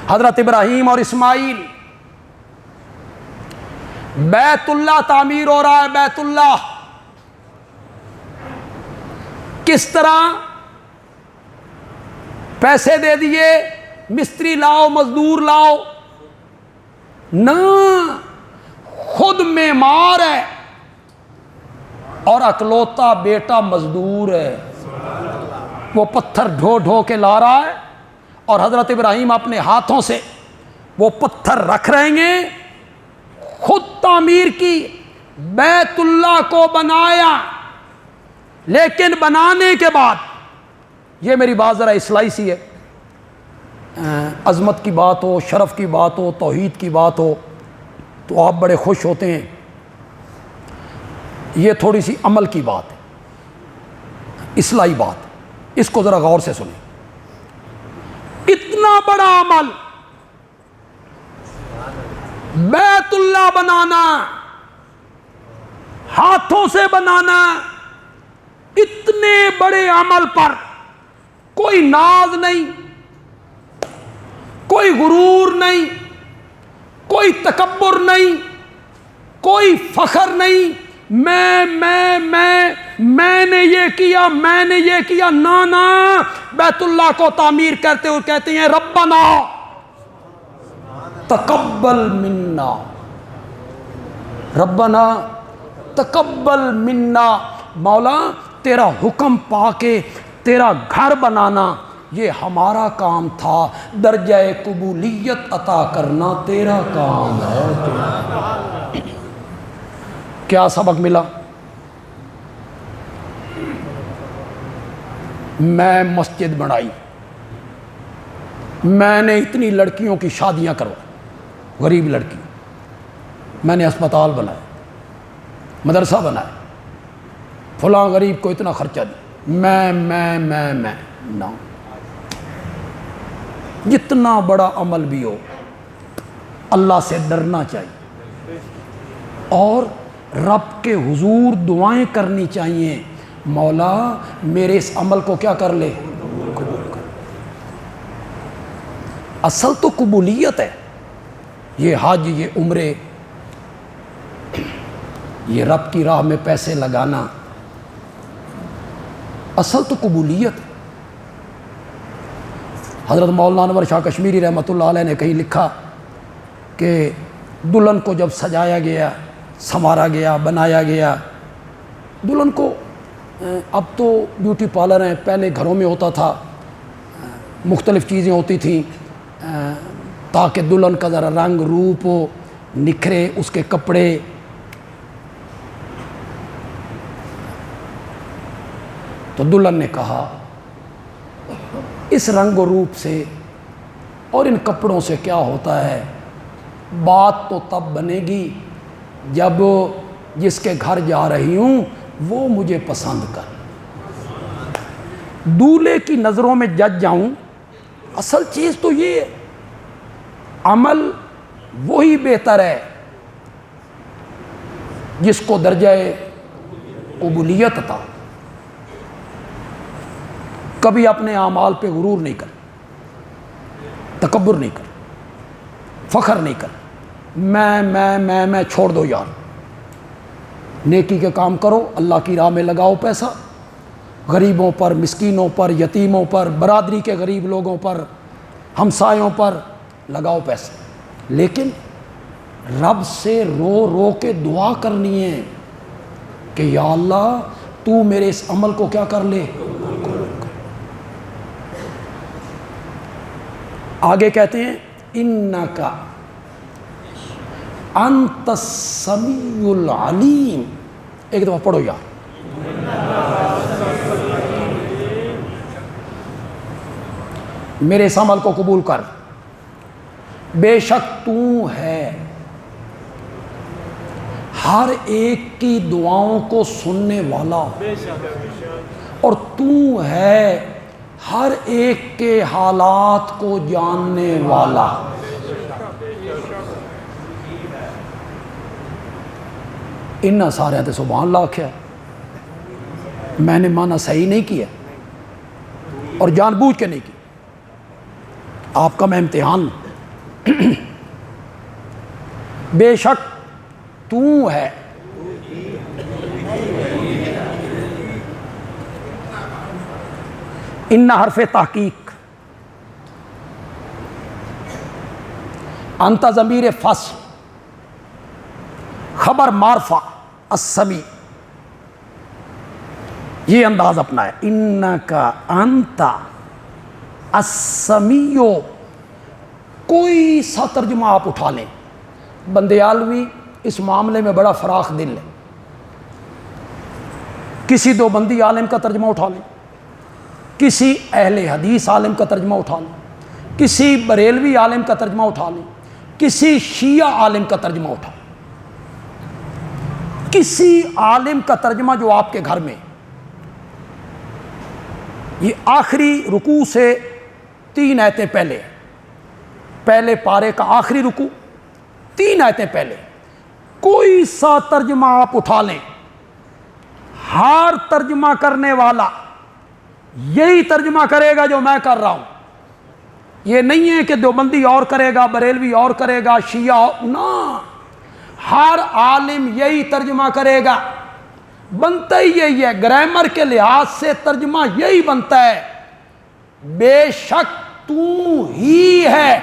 حضرت ابراہیم اور اسماعیل، بیت اللہ تعمیر ہو رہا ہے، بیت اللہ کس طرح؟ پیسے دے دیے، مستری لاؤ، مزدور لاؤ، نہ، خود معمار ہے اور اکلوتا بیٹا مزدور ہے، وہ پتھر ڈھو ڈھو کے لا رہا ہے، اور حضرت ابراہیم اپنے ہاتھوں سے وہ پتھر رکھ رہے ہیں، خود تعمیر کی، بیت اللہ کو بنایا، لیکن بنانے کے بعد، یہ میری بات ذرا اصلاحی سی ہے، عظمت کی بات ہو، شرف کی بات ہو، توحید کی بات ہو تو آپ بڑے خوش ہوتے ہیں، یہ تھوڑی سی عمل کی بات ہے، اصلاحی بات، اس کو ذرا غور سے سنیں۔ اتنا بڑا عمل، بیت اللہ بنانا، ہاتھوں سے بنانا، اتنے بڑے عمل پر کوئی ناز نہیں، کوئی غرور نہیں، کوئی تکبر نہیں، کوئی فخر نہیں، میں نے یہ کیا، میں نے یہ کیا، نہ، بیت اللہ کو تعمیر کرتے ہوئے کہتے ہیں ربنا تقبل منا، ربنا تقبل منا، مولا تیرا حکم پا کے تیرا گھر بنانا یہ ہمارا کام تھا، درجہ قبولیت عطا کرنا تیرا کام ہے۔ کیا سبق ملا؟ میں مسجد بنائی، میں نے اتنی لڑکیوں کی شادیاں کرو، غریب لڑکی، میں نے اسپتال بنائے، مدرسہ بنائے، فلاں غریب کو اتنا خرچہ دیا، میں نہ، جتنا بڑا عمل بھی ہو اللہ سے ڈرنا چاہیے اور رب کے حضور دعائیں کرنی چاہیے، مولا میرے اس عمل کو کیا کر لے، قبول کر۔ اصل تو قبولیت ہے، یہ حج، یہ عمرے، یہ رب کی راہ میں پیسے لگانا، اصل تو قبولیت ہے۔ حضرت مولانا انور شاہ کشمیری رحمۃ اللہ علیہ نے کہیں لکھا کہ دلہن کو جب سجایا گیا، سنوارا گیا، بنایا گیا، دلہن کو، اب تو بیوٹی پارلر ہیں، پہلے گھروں میں ہوتا تھا، مختلف چیزیں ہوتی تھیں تاکہ دلہن کا ذرا رنگ روپ ہو، نکھرے اس کے کپڑے، تو دلہن نے کہا اس رنگ و روپ سے اور ان کپڑوں سے کیا ہوتا ہے، بات تو تب بنے گی جب جس کے گھر جا رہی ہوں وہ مجھے پسند کر، دولہے کی نظروں میں جج جاؤں۔ اصل چیز تو یہ ہے، عمل وہی بہتر ہے جس کو درجہ قبولیت عطا، کبھی اپنے اعمال پہ غرور نہیں کر، تکبر نہیں کر، فخر نہیں کر، میں چھوڑ دو یار، نیکی کے کام کرو، اللہ کی راہ میں لگاؤ پیسہ، غریبوں پر، مسکینوں پر، یتیموں پر، برادری کے غریب لوگوں پر، ہمسایوں پر لگاؤ پیسہ، لیکن رب سے رو رو کے دعا کرنی ہے کہ یا اللہ تو میرے اس عمل کو کیا کر لے۔ آگے کہتے ہیں انکا انت السمیع العلیم، ایک دفعہ پڑھو یار، میرے اس عمل کو قبول کر، بے شک تو ہے ہر ایک کی دعاؤں کو سننے والا، اور تو ہے ہر ایک کے حالات کو جاننے والا۔ ان سارے تے سبحان اللہ آکھیا، میں نے معنی صحیح نہیں کیا اور جان بوجھ کے نہیں کی، آپ کا میں امتحان لوں۔ بے شک تو ہے ان حرف تحقیق، انت ضمیر فصل، خبر معرفہ السمیع، یہ انداز اپنا ہے، انکا انت السمیع۔ کوئی سا ترجمہ آپ اٹھا لیں، بندیالوی اس معاملے میں بڑا فراخ دل ہے، کسی دو بندی عالم کا ترجمہ اٹھا لیں، کسی اہل حدیث عالم کا ترجمہ اٹھا لیں، کسی بریلوی عالم کا ترجمہ اٹھا لیں، کسی شیعہ عالم کا ترجمہ اٹھا لیں، کسی عالم کا ترجمہ جو آپ کے گھر میں، یہ آخری رکوع سے 3 آیتیں پہلے پارے کا آخری رکوع 3 آیتیں پہلے، کوئی سا ترجمہ آپ اٹھا لیں، ہر ترجمہ کرنے والا یہی ترجمہ کرے گا جو میں کر رہا ہوں۔ یہ نہیں ہے کہ دیوبندی اور کرے گا، بریلوی اور کرے گا، شیعہ اور، نہ، ہر عالم یہی ترجمہ کرے گا، بنتا ہی یہی ہے، گرامر کے لحاظ سے ترجمہ یہی بنتا ہے، بے شک تو ہی ہے۔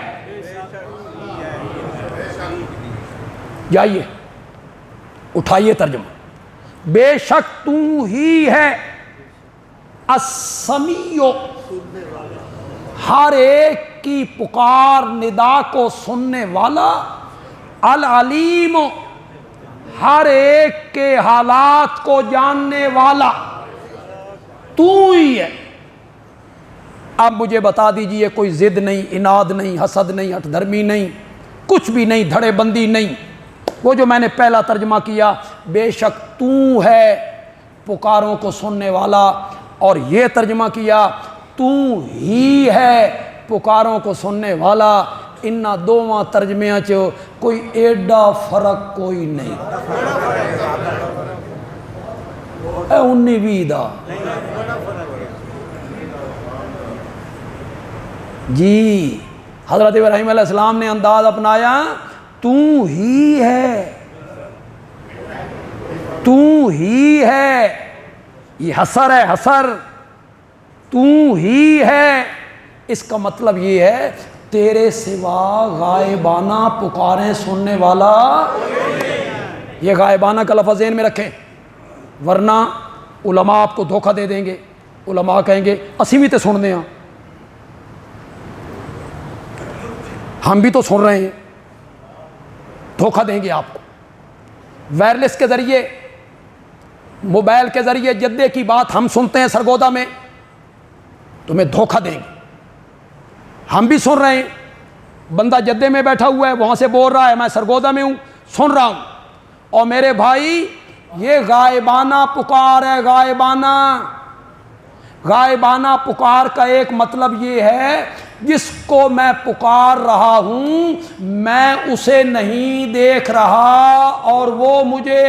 جائیے اٹھائیے ترجمہ، بے شک تو ہی ہے السمیع، ہر ایک کی پکار ندا کو سننے والا، العلیم، ہر ایک کے حالات کو جاننے والا، تو ہی ہے۔ اب مجھے بتا دیجئے، کوئی ضد نہیں، اناد نہیں، حسد نہیں، ہٹ دھرمی نہیں، کچھ بھی نہیں، دھڑے بندی نہیں، وہ جو میں نے پہلا ترجمہ کیا، بے شک تو ہے پکاروں کو سننے والا، اور یہ ترجمہ کیا تو ہی ہے پکاروں کو سننے والا، ان دونوں ترجمے چ کوئی ایڈا فرق کوئی نہیں، اے 19 دا جی۔ حضرت ابراہیم علیہ السلام نے انداز اپنایا، تو ہی ہے، تو ہی ہے، یہ حسر ہے، حسر، تو ہی ہے، اس کا مطلب یہ ہے تیرے سوا غائبانہ پکاریں سننے والا، یہ غائبانہ کا لفظ ذہن میں رکھیں، ورنہ علماء آپ کو دھوکہ دے دیں گے، علماء کہیں گے اسی بھی تے سن دیں، ہم بھی تو سن رہے ہیں، دھوکہ دیں گے آپ کو، وائرلیس کے ذریعے، موبائل کے ذریعے جدے کی بات ہم سنتے ہیں سرگودا میں، تمہیں دھوکہ دیں گے، ہم بھی سن رہے ہیں، بندہ جدے میں بیٹھا ہوا ہے، وہاں سے بول رہا ہے میں سرگودا میں ہوں، سن رہا ہوں، اور میرے بھائی یہ غائبانہ پکار ہے، غائبانہ، غائبانہ پکار کا ایک مطلب یہ ہے جس کو میں پکار رہا ہوں میں اسے نہیں دیکھ رہا اور وہ مجھے،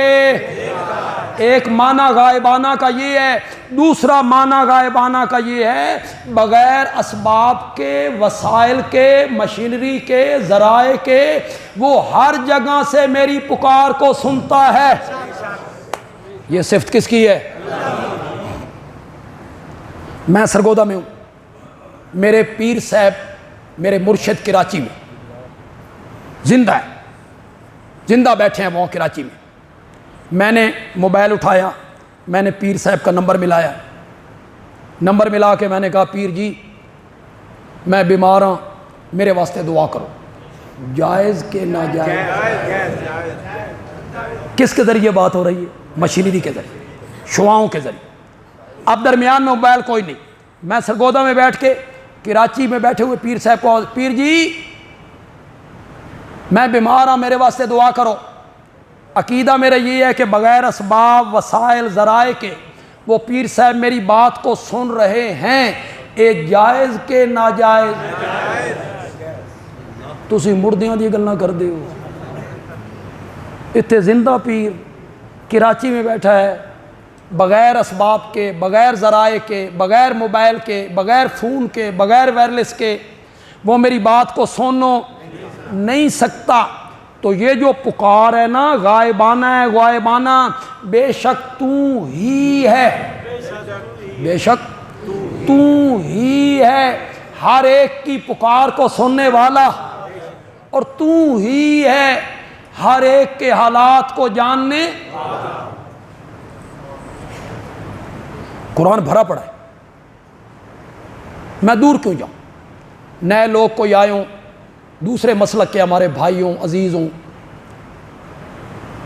ایک معنی غائبانہ کا یہ ہے، دوسرا معنی غائبانہ کا یہ ہے بغیر اسباب کے، وسائل کے، مشینری کے، ذرائع کے، وہ ہر جگہ سے میری پکار کو سنتا ہے۔ یہ صفت کس کی ہے؟ میں سرگودا میں ہوں، میرے پیر صاحب میرے مرشد کراچی میں زندہ ہے، زندہ بیٹھے ہیں وہ کراچی میں، میں نے موبائل اٹھایا، میں نے پیر صاحب کا نمبر ملایا، نمبر ملا کے میں نے کہا پیر جی میں بیمار ہوں، میرے واسطے دعا کرو، جائز کہ ناجائز؟ کس کے ذریعے بات ہو رہی ہے؟ مشینری کے ذریعے، شعاؤں کے ذریعے۔ اب درمیان میں موبائل کوئی نہیں، میں سرگودا میں بیٹھ کے کراچی میں بیٹھے ہوئے پیر صاحب کو، پیر جی میں بیمار ہوں میرے واسطے دعا کرو۔ عقیدہ میرا یہ ہے کہ بغیر اسباب وسائل ذرائع کے وہ پیر صاحب میری بات کو سن رہے ہیں، اے جائز کے ناجائز؟ تسی مردیاں دی گلاں کر دے ہو، اتنے زندہ پیر کراچی میں بیٹھا ہے، بغیر اسباب کے، بغیر ذرائع کے، بغیر موبائل کے، بغیر فون کے، بغیر وائرلیس کے وہ میری بات کو سنو نہیں سکتا۔ تو یہ جو پکار ہے نا غائبانہ ہے، غائبانہ، بے شک تو ہی ہے، بے شک تو ہی ہے ہر ایک کی پکار کو سننے والا، اور تو ہی ہے ہر ایک کے حالات کو جاننے۔ قرآن بھرا پڑا ہے، میں دور کیوں جاؤں؟ نئے لوگ کوئی آئے ہوں، دوسرے مسلک کے ہمارے بھائی ہوں، عزیز ہوں،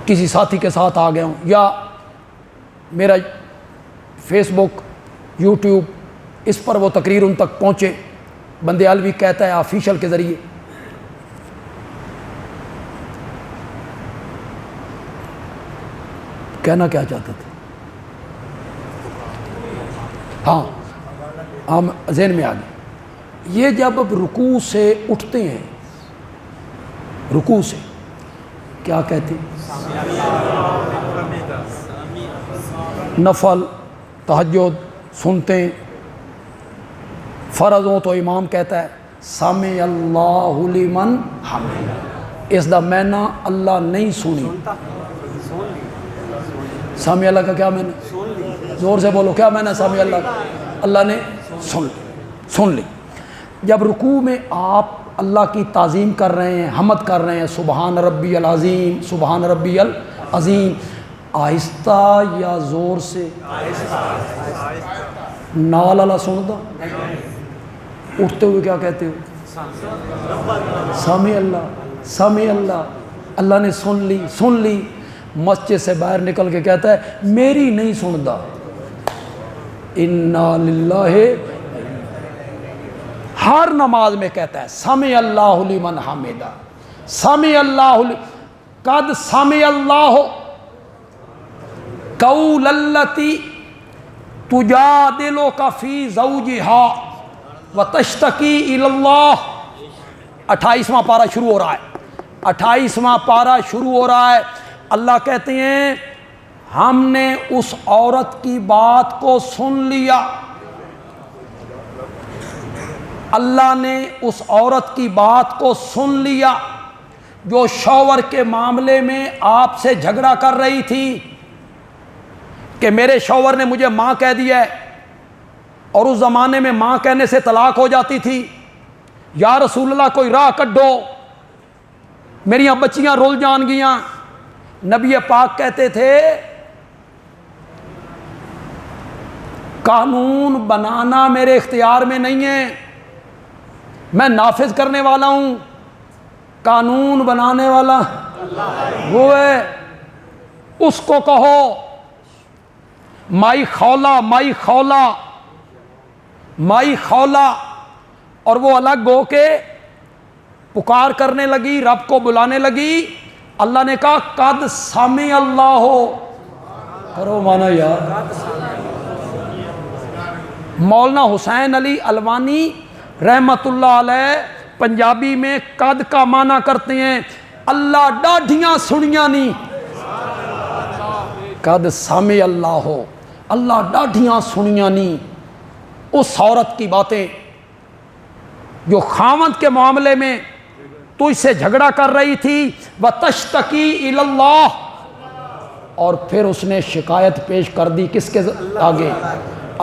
کسی ساتھی کے ساتھ آ گئے ہوں، یا میرا فیس بک، یوٹیوب، اس پر وہ تقریر ان تک پہنچے، بند علوی کہتا ہے آفیشل کے ذریعے، کہنا کیا چاہتے تھے؟ ہاں ہم ذہن میں آ گئے۔ یہ جب اب رکوع سے اٹھتے ہیں، رکوع سے کیا کہتے ہیں؟ نفل تہجد سنتے ہیں، فرض ہو تو امام کہتا ہے سمع اللہ لمن حمدہ، اس دا معنی اللہ نہیں سنی۔ سامع اللہ کا کیا معنی؟ زور سے بولو، کیا معنی سامع اللہ کا؟ اللہ نے سن لی۔ جب رکوع میں آپ اللہ کی تعظیم کر رہے ہیں، حمد کر رہے ہیں، سبحان ربی العظیم، سبحان ربی العظیم، آہستہ یا زور سے؟ نال اللہ سندا؟ اٹھتے ہوئے کیا کہتے ہو؟ سامع اللہ، سامع اللہ، اللہ نے سن لی۔ مسجد سے باہر نکل کے کہتا ہے میری نہیں سندا، انا للہ، ہر نماز میں کہتا ہے سمع اللہ لمن حمدہ، سمع اللہ قد سمع اللہ قول التی تجادلک فی زوجہا وتشتکی الی اللہ۔ 28واں پارہ شروع ہو رہا ہے، 28واں پارہ شروع ہو رہا ہے۔ اللہ کہتے ہیں ہم نے اس عورت کی بات کو سن لیا، اللہ نے اس عورت کی بات کو سن لیا جو شوہر کے معاملے میں آپ سے جھگڑا کر رہی تھی کہ میرے شوہر نے مجھے ماں کہہ دیا ہے، اور اس زمانے میں ماں کہنے سے طلاق ہو جاتی تھی۔ یا رسول اللہ کوئی راہ کڈو، میریاں بچیاں رول جان گیاں۔ نبی پاک کہتے تھے قانون بنانا میرے اختیار میں نہیں ہے، میں نافذ کرنے والا ہوں، قانون بنانے والا وہ ہے۔ اس کو کہو مائی خولا، مائی خولا، مائی خولا، اور وہ الگ ہو کے پکار کرنے لگی، رب کو بلانے لگی۔ اللہ نے کہا قد سمع اللہ ہو، کرو مانا یار۔ مولانا حسین علی الوانی رحمت اللہ علیہ پنجابی میں قد کا معنی کرتے ہیں اللہ ڈاڈھیاں سنیاں نہیں، قد سمع اللہ ہو، اللہ ڈاڈھیاں سنیاں نہیں۔ اس عورت کی باتیں جو خاوند کے معاملے میں تو اس سے جھگڑا کر رہی تھی، وَتَشْتَكِي إِلَى اللَّهِ، اور پھر اس نے شکایت پیش کر دی کس کے آگے؟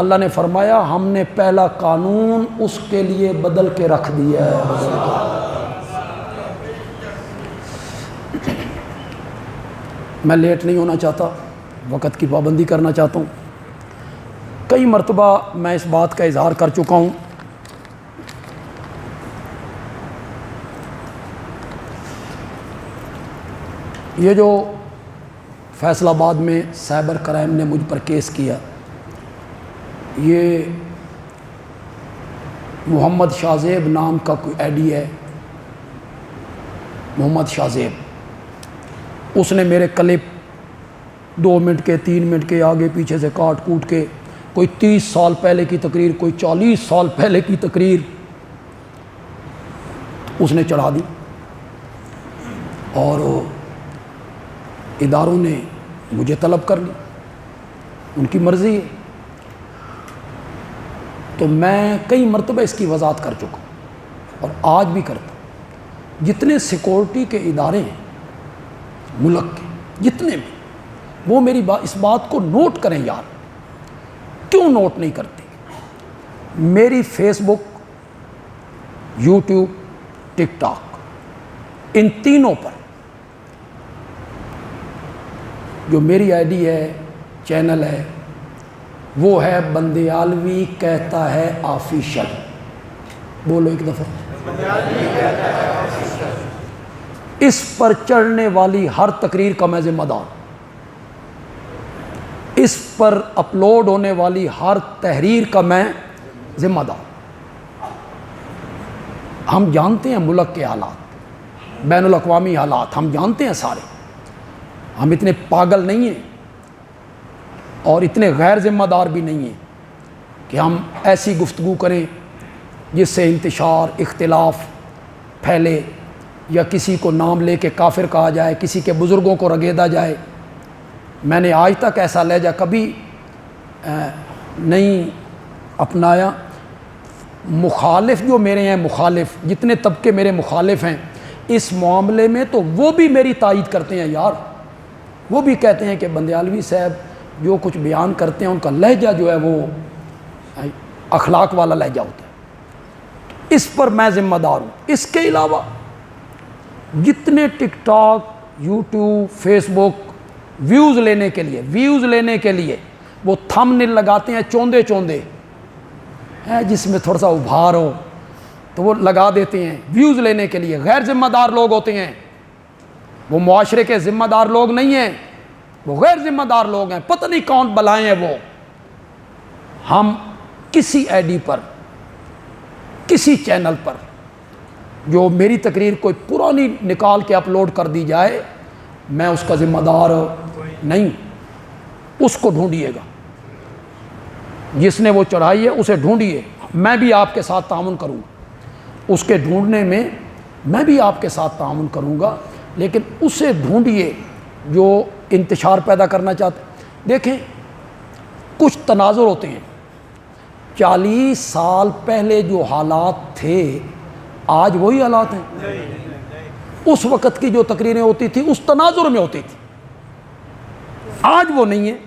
اللہ نے فرمایا ہم نے پہلا قانون اس کے لیے بدل کے رکھ دیا ہے۔ میں لیٹ نہیں ہونا چاہتا، وقت کی پابندی کرنا چاہتا ہوں۔ کئی مرتبہ میں اس بات کا اظہار کر چکا ہوں، یہ جو فیصل آباد میں سائبر کرائم نے مجھ پر کیس کیا، یہ محمد شاہ زیب نام کا کوئی آئی ڈی ہے، محمد شاہ زیب، اس نے میرے کلپ 2 منٹ کے 3 منٹ کے آگے پیچھے سے کاٹ کوٹ کے کوئی 30 سال پہلے کی تقریر، کوئی 40 سال پہلے کی تقریر اس نے چڑھا دی، اور اداروں نے مجھے طلب کر لی، ان کی مرضی ہے۔ تو میں کئی مرتبہ اس کی وضاحت کر چکا اور آج بھی کرتا ہوں، جتنے سیکورٹی کے ادارے ہیں ملک کے، جتنے بھی، وہ میری اس بات کو نوٹ کریں یار، کیوں نوٹ نہیں کرتے؟ میری فیس بک، یوٹیوب، ٹک ٹاک، ان تینوں پر جو میری آئی ڈی ہے، چینل ہے، وہ ہے بندیالوی کہتا ہے آفیشل۔ بولو ایک دفعہ۔ اس پر چڑھنے والی ہر تقریر کا میں ذمہ دار، اس پر اپلوڈ ہونے والی ہر تحریر کا میں ذمہ دار۔ ہم جانتے ہیں ملک کے حالات، بین الاقوامی حالات ہم جانتے ہیں سارے، ہم اتنے پاگل نہیں ہیں اور اتنے غیر ذمہ دار بھی نہیں ہیں کہ ہم ایسی گفتگو کریں جس سے انتشار، اختلاف پھیلے، یا کسی کو نام لے کے کافر کہا جائے، کسی کے بزرگوں کو رگیدا جائے۔ میں نے آج تک ایسا لہجہ کبھی نہیں اپنایا۔ مخالف جو میرے ہیں، مخالف جتنے طبقے میرے مخالف ہیں اس معاملے میں، تو وہ بھی میری تائید کرتے ہیں یار، وہ بھی کہتے ہیں کہ بندیالوی صاحب جو کچھ بیان کرتے ہیں ان کا لہجہ جو ہے وہ اخلاق والا لہجہ ہوتا ہے۔ اس پر میں ذمہ دار ہوں۔ اس کے علاوہ جتنے ٹک ٹاک، یوٹیوب، فیس بک ویوز لینے کے لیے وہ تھمبنیل لگاتے ہیں چوندے چوندے ہیں، جس میں تھوڑا سا ابھار ہو تو وہ لگا دیتے ہیں ویوز لینے کے لیے، غیر ذمہ دار لوگ ہوتے ہیں، وہ معاشرے کے ذمہ دار لوگ نہیں ہیں، وہ غیر ذمہ دار لوگ ہیں، پتہ نہیں کون بلائیں ہیں وہ۔ ہم کسی آئی ڈی پر، کسی چینل پر جو میری تقریر کوئی پرانی نکال کے اپلوڈ کر دی جائے، میں اس کا ذمہ دار نہیں، اس کو ڈھونڈیے گا، جس نے وہ چڑھائی ہے اسے ڈھونڈیے، میں بھی آپ کے ساتھ تعاون کروں گا، اس کے ڈھونڈنے میں میں بھی آپ کے ساتھ تعاون کروں گا، لیکن اسے ڈھونڈیے جو انتشار پیدا کرنا چاہتے ہیں۔ دیکھیں کچھ تناظر ہوتے ہیں، 40 سال پہلے جو حالات تھے آج وہی حالات ہیں۔ اس وقت کی جو تقریریں ہوتی تھی اس تناظر میں ہوتی تھی، آج وہ نہیں ہے۔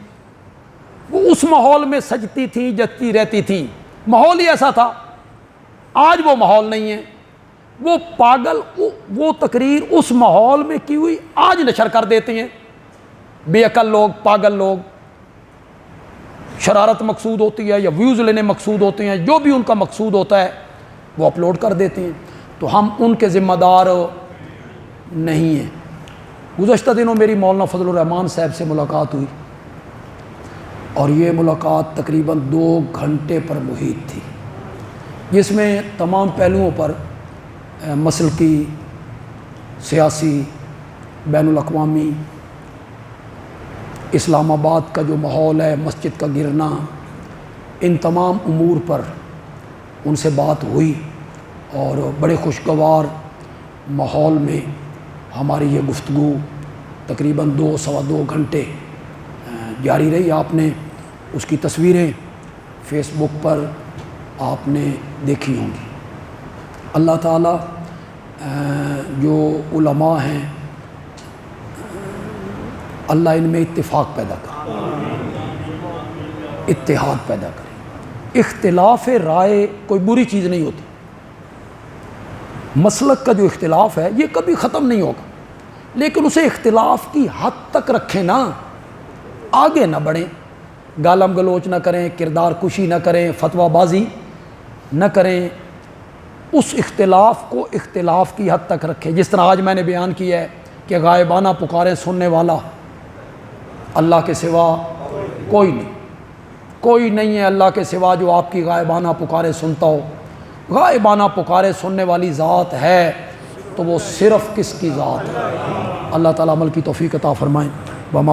وہ اس ماحول میں سجتی تھیں، جچتی رہتی تھیں، ماحول ہی ایسا تھا۔ آج وہ ماحول نہیں ہے۔ وہ پاگل وہ تقریر اس ماحول میں کی ہوئی آج نشر کر دیتے ہیں، بے عقل لوگ، پاگل لوگ، شرارت مقصود ہوتی ہے یا ویوز لینے مقصود ہوتے ہیں، جو بھی ان کا مقصود ہوتا ہے وہ اپلوڈ کر دیتے ہیں، تو ہم ان کے ذمہ دار نہیں ہیں۔ گزشتہ دنوں میری مولانا فضل الرحمان صاحب سے ملاقات ہوئی، اور یہ ملاقات تقریباً 2 گھنٹے پر محیط تھی، جس میں تمام پہلوؤں پر مسلکی، سیاسی، بین الاقوامی، اسلام آباد کا جو ماحول ہے، مسجد کا گرنا، ان تمام امور پر ان سے بات ہوئی، اور بڑے خوشگوار ماحول میں ہماری یہ گفتگو تقریباً 2 سوا 2 گھنٹے جاری رہی۔ آپ نے اس کی تصویریں فیس بک پر آپ نے دیکھی ہوں گی۔ اللہ تعالیٰ جو علماء ہیں اللہ ان میں اتفاق پیدا کرے، اتحاد پیدا کرے۔ اختلاف رائے کوئی بری چیز نہیں ہوتی، مسلک کا جو اختلاف ہے یہ کبھی ختم نہیں ہوگا، لیکن اسے اختلاف کی حد تک رکھیں نا، آگے نہ بڑھیں، گالم گلوچ نہ کریں، کردار کشی نہ کریں، فتویٰ بازی نہ کریں، اس اختلاف کو اختلاف کی حد تک رکھیں۔ جس طرح آج میں نے بیان کیا ہے کہ غائبانہ پکاریں سننے والا اللہ کے سوا کوئی نہیں، کوئی نہیں ہے اللہ کے سوا جو آپ کی غائبانہ پکاریں سنتا ہو۔ غائبانہ پکارے سننے والی ذات ہے تو وہ صرف کس کی ذات ہے۔ اللہ تعالیٰ عمل کی توفیق عطا فرمائیں۔